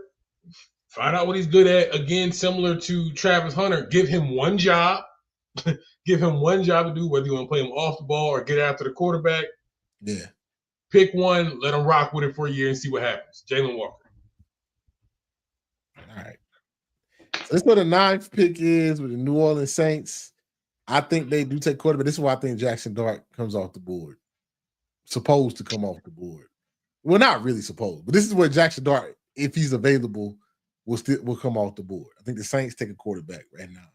Find out what he's good at. Again, similar to Travis Hunter, give him one job. Give him one job to do, whether you want to play him off the ball or get after the quarterback. Yeah. Pick one, let him rock with it for a year and see what happens. Jalen Walker. All right. So this is what the 9th pick is with the New Orleans Saints. I think they do take quarterback. This is why I think Jackson Dart comes off the board. Supposed to come off the board. Well, not really supposed, but this is where Jackson Dart, if he's available, will come off the board. I think the Saints take a quarterback right now.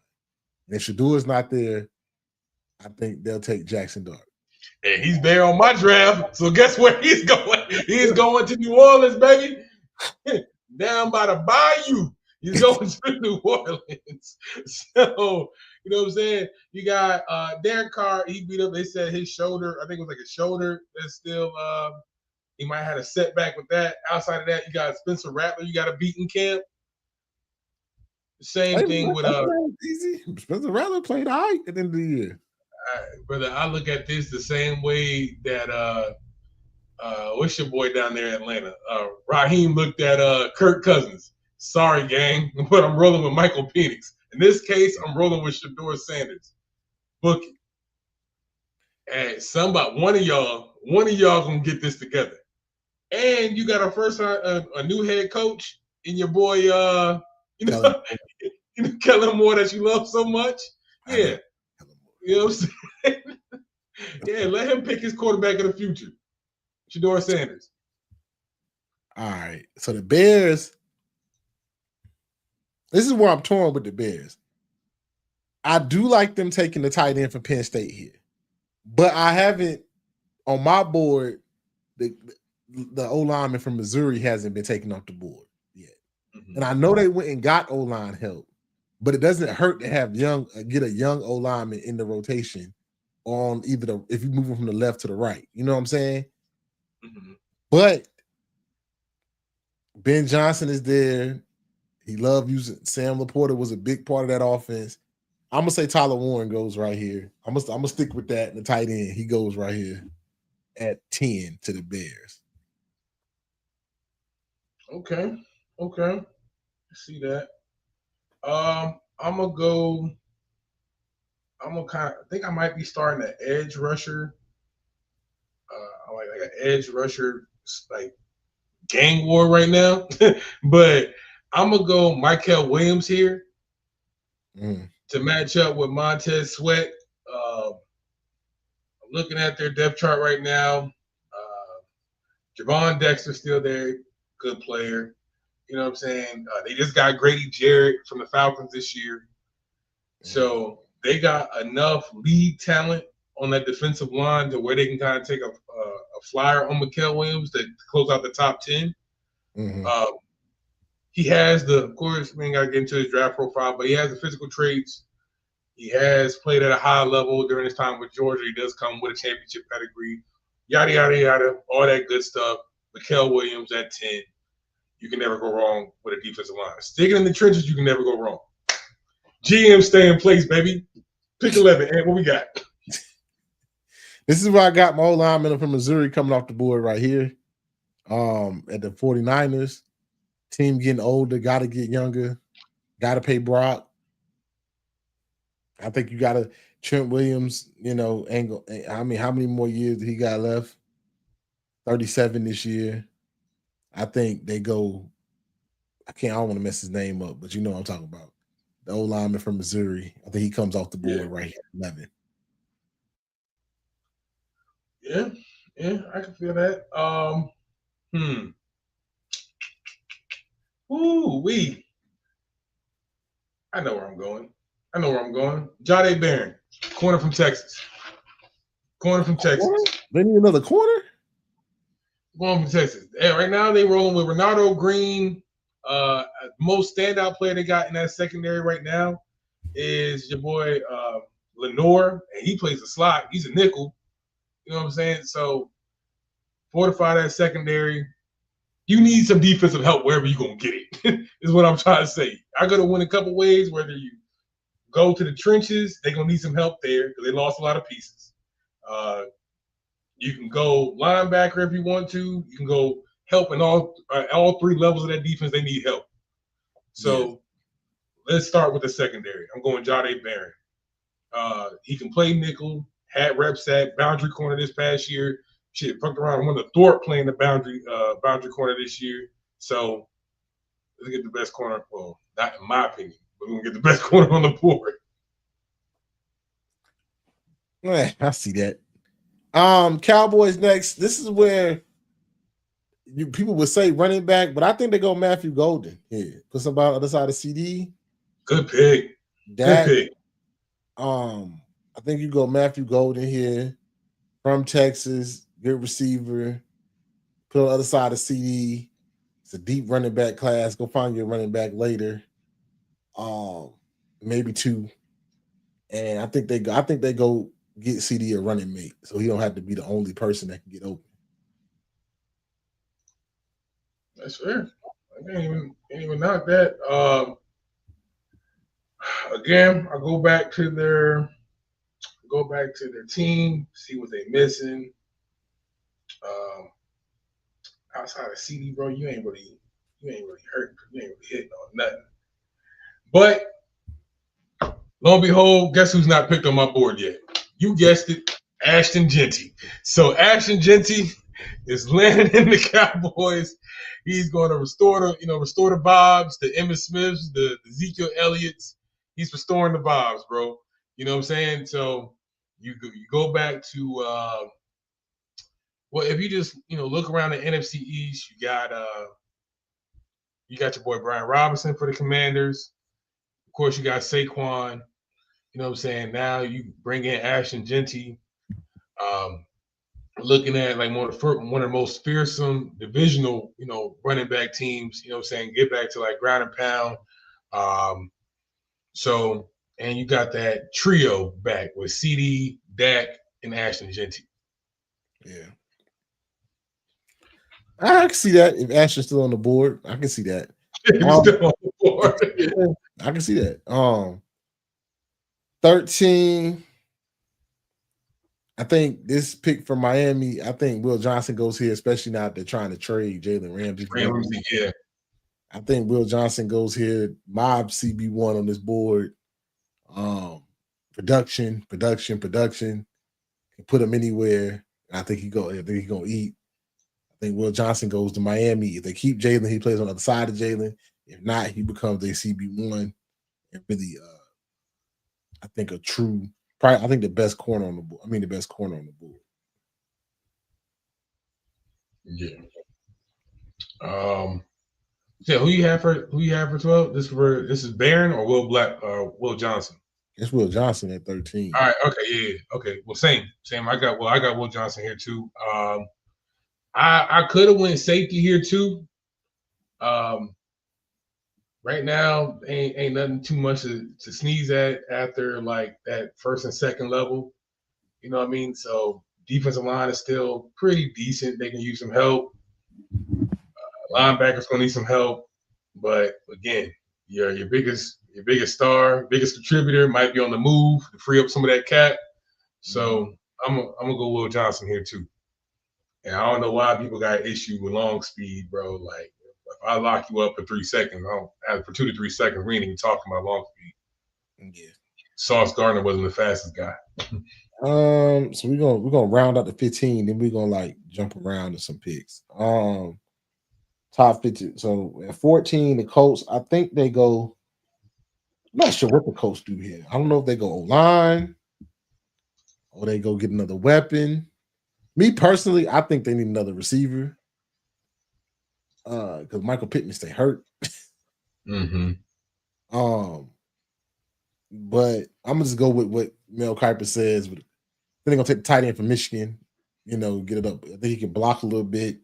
And if Shedeur is not there, I think they'll take Jackson Dart. And he's there on my draft. So guess where he's going? He's going to New Orleans, baby. Down by the bayou. He's going to New Orleans. So, you know what I'm saying? You got Derek Carr. He beat up, they said his shoulder. I think it was like a shoulder that's still, he might have had a setback with that. Outside of that, you got Spencer Rattler. You got a beaten camp. Same thing with easy. Spencer Rattler played all right at the end of the year. Brother, I look at this the same way that what's your boy down there in Atlanta? Raheem looked at Kirk Cousins. Sorry, gang, but I'm rolling with Michael Penix. In this case, I'm rolling with Shedeur Sanders. Book it. And one of y'all gonna get this together. And you got a new head coach in your boy, Kellen Moore that you love so much. Yeah. You know what I'm saying? Yeah, let him pick his quarterback of the future. Shedeur Sanders. All right. So the Bears, this is where I'm torn with the Bears. I do like them taking the tight end from Penn State here. But I haven't, on my board, the O-lineman from Missouri hasn't been taken off the board yet. Mm-hmm. And I know they went and got O-line help, but it doesn't hurt to have get a young O-lineman in the rotation on either if you move them from the left to the right. You know what I'm saying? Mm-hmm. But Ben Johnson is there. He loved using Sam Laporta was a big part of that offense. I'm gonna say Tyler Warren goes right here. I'm gonna stick with that. The tight end, he goes right here at 10 to the Bears. Okay. See that. I think I might be starting an edge rusher. Like an edge rusher, like gang war right now. But I'm gonna go Michael Williams here to match up with Montez Sweat. I'm looking at their depth chart right now. Javon Dexter still there, good player. You know what I'm saying? They just got Grady Jarrett from the Falcons this year. So they got enough lead talent on that defensive line to where they can kind of take a flyer on Mikael Williams to close out the top 10. Mm-hmm. He has of course, we ain't got to get into his draft profile, but he has the physical traits. He has played at a high level during his time with Georgia. He does come with a championship pedigree. Yada, yada, yada, all that good stuff. Mikael Williams at 10. You can never go wrong with a defensive line. Sticking in the trenches, you can never go wrong. GM stay in place, baby. Pick 11. And what we got? This is where I got my old lineman from Missouri coming off the board right here. At the 49ers. Team getting older, got to get younger, got to pay Brock. I think you got to Trent Williams, angle. I mean, how many more years he got left? 37 this year. I think they go. I don't want to mess his name up, but you know what I'm talking about. The old lineman from Missouri. I think he comes off the board right here, 11. Yeah, I can feel that. Ooh-wee. I know where I'm going. Jahdae Barron, corner from Texas. They need another corner? Going from Texas. And right now they rolling with Ronaldo Green. Most standout player they got in that secondary right now is your boy Lenore, and he plays a slot. He's a nickel. You know what I'm saying? So fortify that secondary. You need some defensive help wherever you're going to get it, is what I'm trying to say. I got to win a couple ways, whether you go to the trenches, they're going to need some help there because they lost a lot of pieces. You can go linebacker if you want to. You can go help in all three levels of that defense. They need help. So let's start with the secondary. I'm going Jahdae Barron. He can play nickel, had reps at boundary corner this past year. Shit, fucked around one of Thorpe playing the boundary corner this year. So let's get the best corner. Well, not in my opinion, but we're gonna get the best corner on the board. I see that. Cowboys next. This is where people would say running back, but I think they go Matthew Golden here. Put somebody on the other side of CD. Good pick. Good pick. I think you go Matthew Golden here from Texas. Good receiver. Put on the other side of CD. It's a deep running back class. Go find your running back later. Maybe two. And I think they go get CD a running mate, so he don't have to be the only person that can get open. That's fair. I can't even knock that. Again, I go back to their team, see what they're missing. Outside of CD, bro, you ain't really hurting. You ain't really hitting on nothing. But lo and behold, guess who's not picked on my board yet? You guessed it, Ashton Jeanty. So Ashton Jeanty is landing in the Cowboys. He's going to restore the vibes, the Emmitt Smiths, the Ezekiel Elliott's. He's restoring the vibes, bro. You know what I'm saying? So you go back to well, if you just look around the NFC East, you got your boy Brian Robinson for the Commanders. Of course, you got Saquon. You know what I'm saying? Now you bring in Ashton Jeanty. Looking at like one of the most fearsome divisional, running back teams. You know what I'm saying? Get back to like ground and pound. And you got that trio back with CD, Dak, and Ashton Jeanty. Yeah. I can see that if Ashton's still on the board. I can see that. Still on the board. I can see that. 13. I think this pick from Miami, I think Will Johnson goes here, especially now that they're trying to trade Jalen Ramsey. Yeah. I think Will Johnson goes here. Mob CB1 on this board. Production. Can put him anywhere. I think he's gonna eat. I think Will Johnson goes to Miami. If they keep Jalen, he plays on the other side of Jalen. If not, he becomes a CB1 and really I think the best corner on the board. The best corner on the board. Yeah. So who you have for 12? This is Barron or Will Johnson? It's Will Johnson at 13. All right, okay, yeah, okay. Well, same. I got Will Johnson here too. I could have went safety here too. Right now ain't nothing too much to sneeze at after like that first and second level. You know what I mean? So defensive line is still pretty decent. They can use some help. Linebackers gonna need some help, but again, your biggest star, biggest contributor might be on the move to free up some of that cap. So I'm gonna go Will Johnson here too. And I don't know why people got an issue with long speed, bro. Like if I lock you up for 3 seconds, for 2 to 3 seconds, we ain't even talking about long speed. Yeah. Sauce Gardner wasn't the fastest guy. So we're gonna round up to 15, then we're gonna like jump around to some picks. Top 50. So at 14, the Colts, I think they go. I'm not sure what the Colts do here. I don't know if they go O-line or they go get another weapon. Me personally, I think they need another receiver. Because Michael Pittman stay hurt. Mm-hmm. But I'm gonna just go with what Mel Kiper says. But they're gonna take the tight end from Michigan, get it up. I think he can block a little bit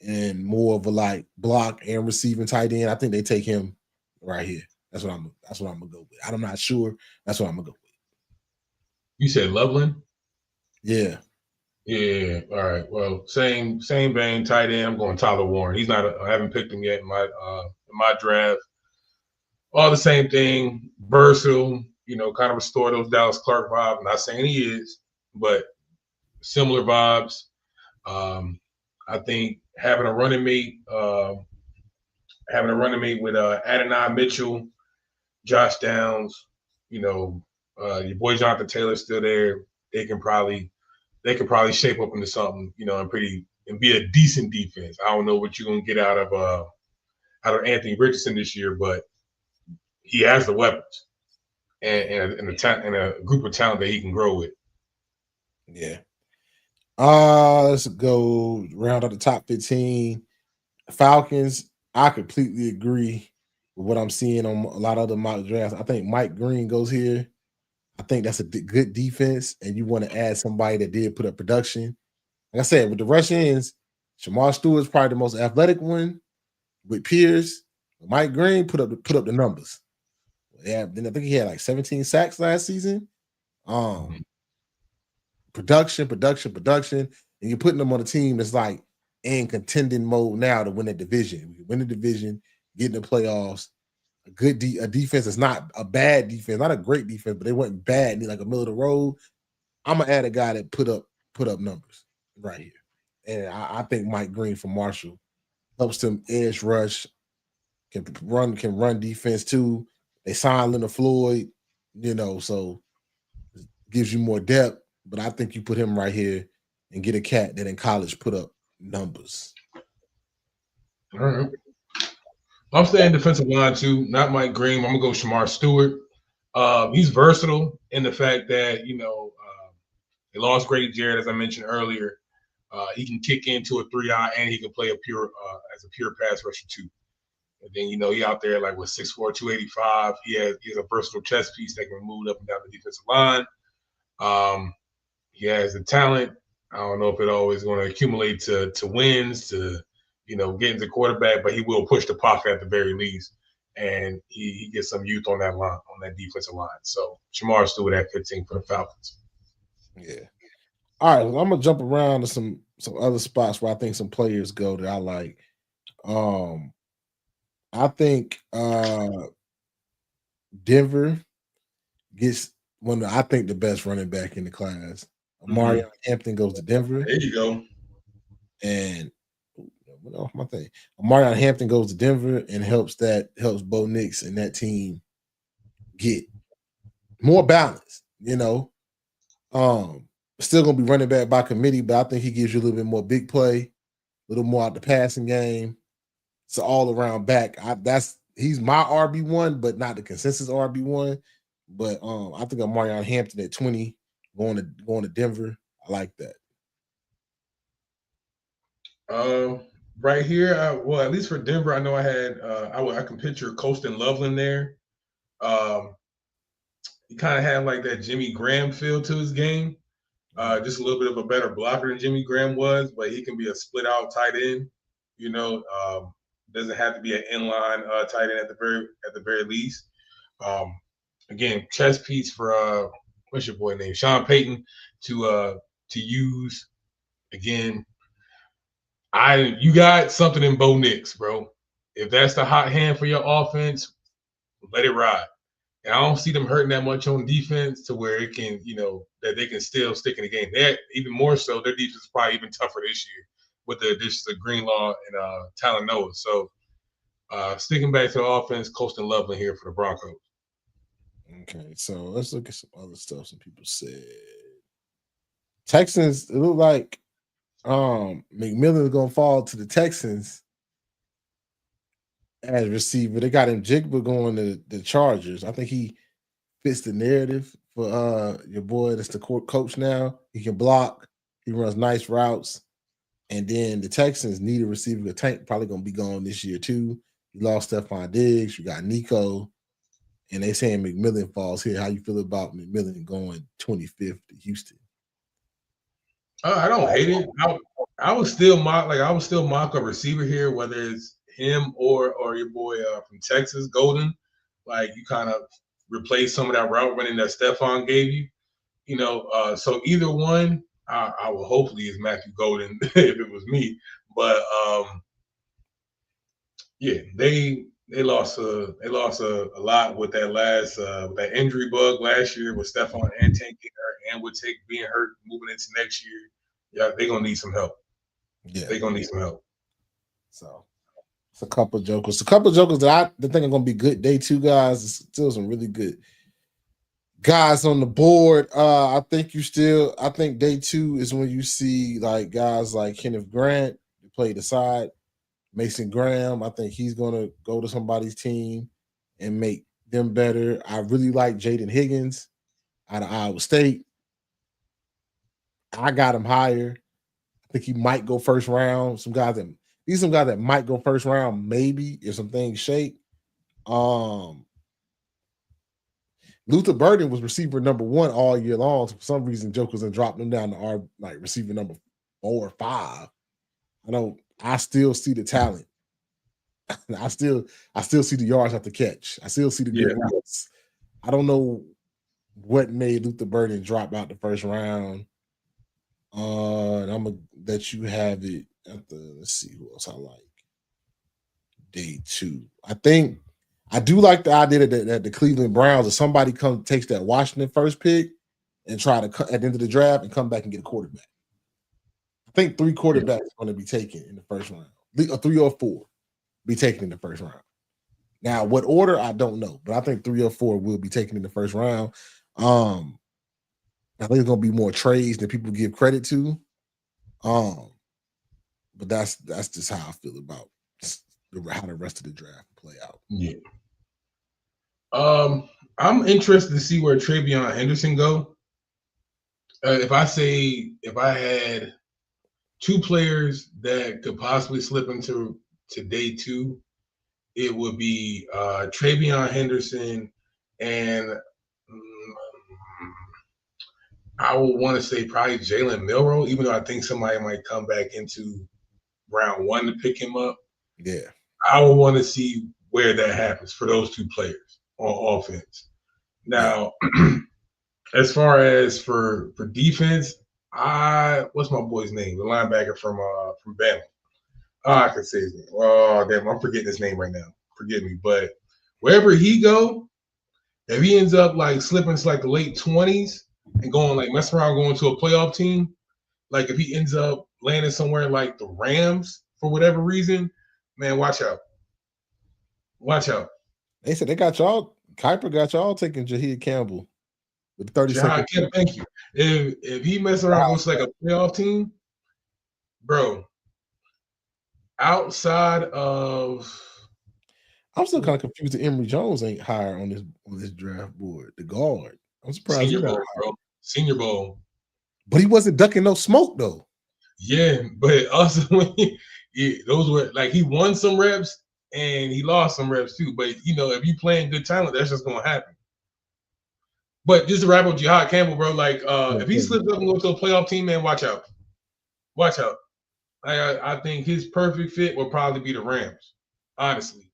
and more of a like block and receiving tight end. I think they take him right here. That's what I'm gonna go with. I'm not sure. That's what I'm gonna go with. You said Loveland? Yeah. Yeah. All right. Well, same vein, tight end. I'm going Tyler Warren. He's not. I haven't picked him yet in my draft. All the same thing. Versatile. Kind of restore those Dallas Clark vibes. I'm not saying he is, but similar vibes. I think having a running mate with Adonai Mitchell, Josh Downs, your boy Jonathan Taylor's still there. They can probably shape up into something, and be a decent defense. I don't know what you're gonna get out of Anthony Richardson this year, but he has the weapons and a group of talent that he can grow with. Yeah. Let's go round out the top 15. Falcons, I completely agree with what I'm seeing on a lot of other mock drafts. I think Mike Green goes here. I think that's a good defense, and you want to add somebody that did put up production. Like I said, with the rush ins, Shamar Stewart's probably the most athletic one. With Pierce, Mike Green put up the numbers. Yeah, then I think he had like 17 sacks last season. Production, and you're putting them on a team that's like in contending mode now to win the division. We can win the division, get in the playoffs. A defense is not a bad defense, not a great defense, but they weren't bad, like a middle of the road. I'm gonna add a guy that put up numbers right here, and I think Mike Green from Marshall helps them edge rush, can run defense too. They signed Leonard Floyd, so it gives you more depth. But I think you put him right here and get a cat that in college put up numbers. All right. I'm staying defensive line too, not Mike Green. I'm gonna go Shamar Stewart. He's versatile in the fact that they lost Grady Jarrett, as I mentioned earlier. He can kick into a 3-eye and he can play as a pure pass rusher too. And then he out there like with 6'4", 285. He has a versatile chest piece that can move up and down the defensive line. He has the talent. I don't know if it always going to accumulate to wins, to get into quarterback, but he will push the pocket at the very least, and he gets some youth on that line, on that defensive line. So Shamar Stewart at 15 for the Falcons. Yeah. All right, well, I'm gonna jump around to some other spots where I think some players go that I like. I think Denver gets I think the best running back in the class. Omarion Hampton goes to Denver. There you go. And off my thing. Omarion Hampton goes to Denver and helps Bo Nix and that team get more balance. Still gonna be running back by committee, but I think he gives you a little bit more big play, a little more out the passing game. It's all around back. He's my RB1, but not the consensus RB1. But I think Omarion Hampton at 20 going to Denver. I like that. Right here, at least for Denver, I know I had I can picture Colston Loveland there. He kind of had like that Jimmy Graham feel to his game. Just a little bit of a better blocker than Jimmy Graham was, but he can be a split out tight end. You know, doesn't have to be an inline tight end at the very least. Um, again, chess piece for what's your boy name, Sean Payton, to use. Again, you got something in Bo Nix, bro. If that's the hot hand for your offense, let it ride. And I don't see them hurting that much on defense to where it can, that they can still stick in the game. That even more so, their defense is probably even tougher this year with the additions of Greenlaw and Talanoa. So sticking back to the offense, Colston Loveland here for the Broncos. Okay, so let's look at some other stuff some people said. Texans, it looked like McMillan is gonna fall to the Texans as receiver. They got him Jigba going to the Chargers. I think he fits the narrative for your boy that's the coach now. He can block, he runs nice routes. And then the Texans need a receiver. The Tank probably gonna be gone this year too. You lost Stephon Diggs, you got Nico, and they saying McMillan falls here. How you feel about McMillan going 25th to Houston? I don't hate it. I would still mock a receiver here, whether it's him or your boy from Texas, Golden. Like you kind of replace some of that route running that Stephon gave you. So either one, I would hopefully is Matthew Golden if it was me. But yeah, they lost a lot with that last that injury bug last year with Stephon and Tank and with Tank being hurt moving into next year. Yeah, they're gonna need some help. Yeah, they're gonna need some help. So it's a couple of jokers. That I think are gonna be good day two guys. There's still some really good guys on the board. I think day two is when you see like guys like Kenneth Grant who play the side. Mason Graham, I think he's gonna go to somebody's team and make them better. I really like Jaden Higgins out of Iowa State. I got him higher. I think he might go first round. Some guys that might go first round, maybe if some things shake. Luther Burden was receiver number 1 all year long. So for some reason, Jokers and dropped him down to our like receiver number 4 or 5. I still see the talent. I still see the yards after catch. I still see the good routes. I don't know what made Luther Burden drop out the first round. And I'm gonna let you have it at let's see who else I like. Day 2. I do like the idea that the Cleveland Browns, if somebody takes that Washington first pick and try to at the end of the draft and come back and get a quarterback. I think 3 quarterbacks are going to be taken in the first round. 3 or 4 be taken in the first round. Now, what order, I don't know, but I think 3 or 4 will be taken in the first round. I think it's going to be more trades than people give credit to. But that's just how I feel about how the rest of the draft play out. Yeah. I'm interested to see where TreVeyon Henderson go. If I had 2 players that could possibly slip into day 2, it would be TreVeyon Henderson and I would want to say probably Jalen Milroe, even though I think somebody might come back into round 1 to pick him up. Yeah. I would want to see where that happens for those 2 players on offense. Now, as far as for defense, what's my boy's name? The linebacker from Bama. I can say his name. Oh, damn, I'm forgetting his name right now. Forgive me. But wherever he go, if he ends up like slipping to like the late 20s and messing around going to a playoff team, like if he ends up landing somewhere like the Rams for whatever reason, man, watch out. Watch out. They said they got y'all. Kuiper got y'all taking Jaheed Campbell with 30 seconds. Thank you. If he messes around with like a playoff team, bro, outside of, I'm still kind of confused that Emory Jones ain't higher on this draft board. The guard. I'm surprised. Senior Bowl. But he wasn't ducking no smoke though. Yeah, but also those were like he won some reps and he lost some reps too. But if you playing good talent, that's just gonna happen. But just to wrap up Jihad Campbell, bro, like if he slips up and goes to a playoff team, man, watch out. Watch out. I think his perfect fit would probably be the Rams, honestly.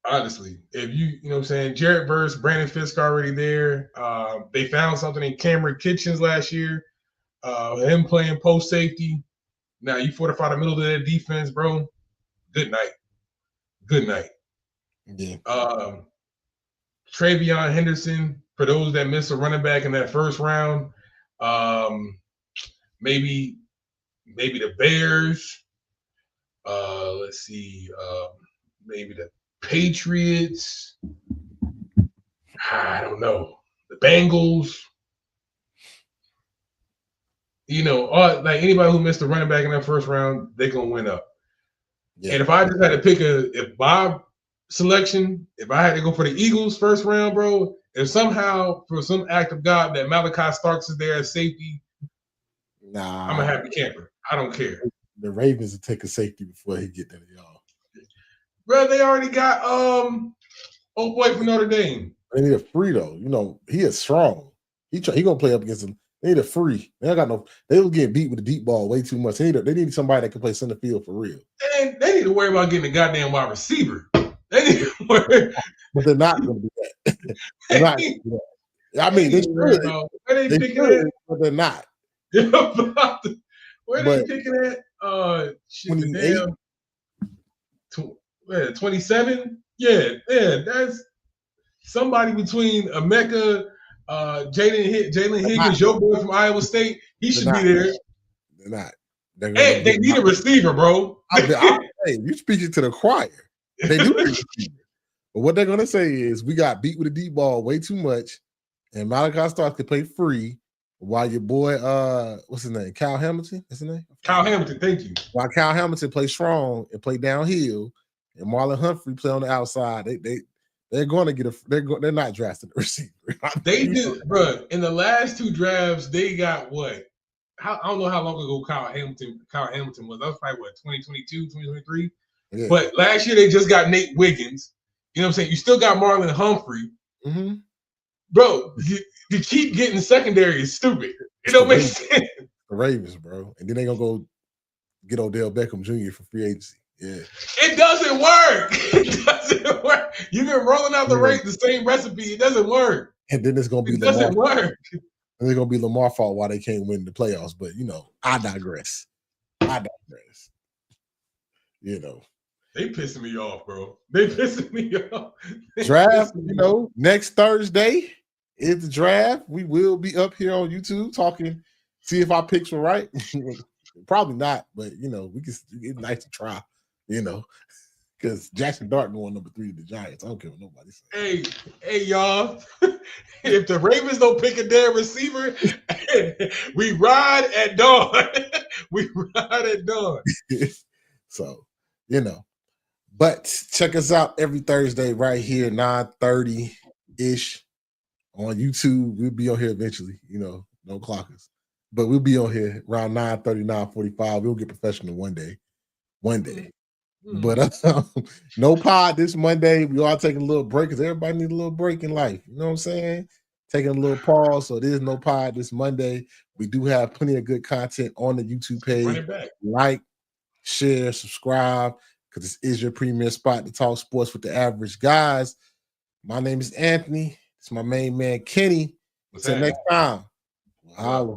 If you know what I'm saying, Jared Verse, Brandon Fisk already there. They found something in Cameron Kitchens last year. Him playing post safety. Now you fortify the middle of that defense, bro. Good night. Good night. Yeah. Travion Henderson, for those that missed a running back in that first round. Maybe the Bears. Let's see. Maybe the Patriots. I don't know. The Bengals. You know, like anybody who missed a running back in that first round, they're gonna win up. Yeah. And if I just had to pick if my selection, if I had to go for the Eagles first round, bro, if somehow for some act of God that Malachi Starks is there as safety, I'm a happy camper. I don't care. The Ravens will take a safety before he get there, y'all. Bro, they already got old boy from Notre Dame. They need a free though. You know, he is strong. He gonna play up against them. They need a free. They don't got no. They was getting beat with the deep ball way too much. They need somebody that can play center field for real. And they need to worry about getting a goddamn wide receiver. They need to worry. But they're not going to do that. They're not going to do that. I mean, they should. Where they picking at? But they're not. Where they picking at? 27? Yeah, that's somebody between Emeka, Jalen Higgins, your boy from Iowa State. He should be there. They're not. Hey, they need a receiver, bro. Hey, you speaking to the choir. They do need a receiver. But what they're going to say is we got beat with a deep ball way too much, and Malachi Starks can play free while your boy, what's his name? Kyle Hamilton? Is his name? Kyle Hamilton, thank you. While Kyle Hamilton play strong and play downhill, and Marlon Humphrey play on the outside, they're going to get they're not drafting a receiver. They did, bro. In the last two drafts, they got what? I don't know how long ago Kyle Hamilton was. That was probably what, 2022, 2023? Yeah. But last year they just got Nate Wiggins. You know what I'm saying? You still got Marlon Humphrey. Mm-hmm. Bro, you keep getting secondary is stupid. It don't make sense. The Ravens, bro. And then they gonna go get Odell Beckham Jr. for free agency. Yeah. It doesn't work. It doesn't work. You've been rolling out the same recipe. It doesn't work. And then it's gonna be doesn't work. And it's gonna be Lamar's fault why they can't win the playoffs. But you know, I digress. You know. They pissing me off, bro. They pissing me off. Draft, you know, next Thursday is the draft. We will be up here on YouTube talking, see if our picks were right. Probably not, but you know, it's nice to try, you know, because Jackson Dart going number 3 to the Giants. I don't care what nobody says. Hey, y'all. If the Ravens don't pick a damn receiver, we ride at dawn. We ride at dawn. So, you know. But check us out every Thursday right here, 9:30-ish on YouTube. We'll be on here eventually, you know, don't clock us. But we'll be on here around 9:30, 9:45. We'll get professional one day. Mm-hmm. But no pod this Monday. We are taking a little break because everybody needs a little break in life. You know what I'm saying? Taking a little pause. So there's no pod this Monday. We do have plenty of good content on the YouTube page. Like, share, subscribe. Because this is your premier spot to talk sports with the average guys. My name is Anthony. It's my main man, Kenny. Until next time. Holla.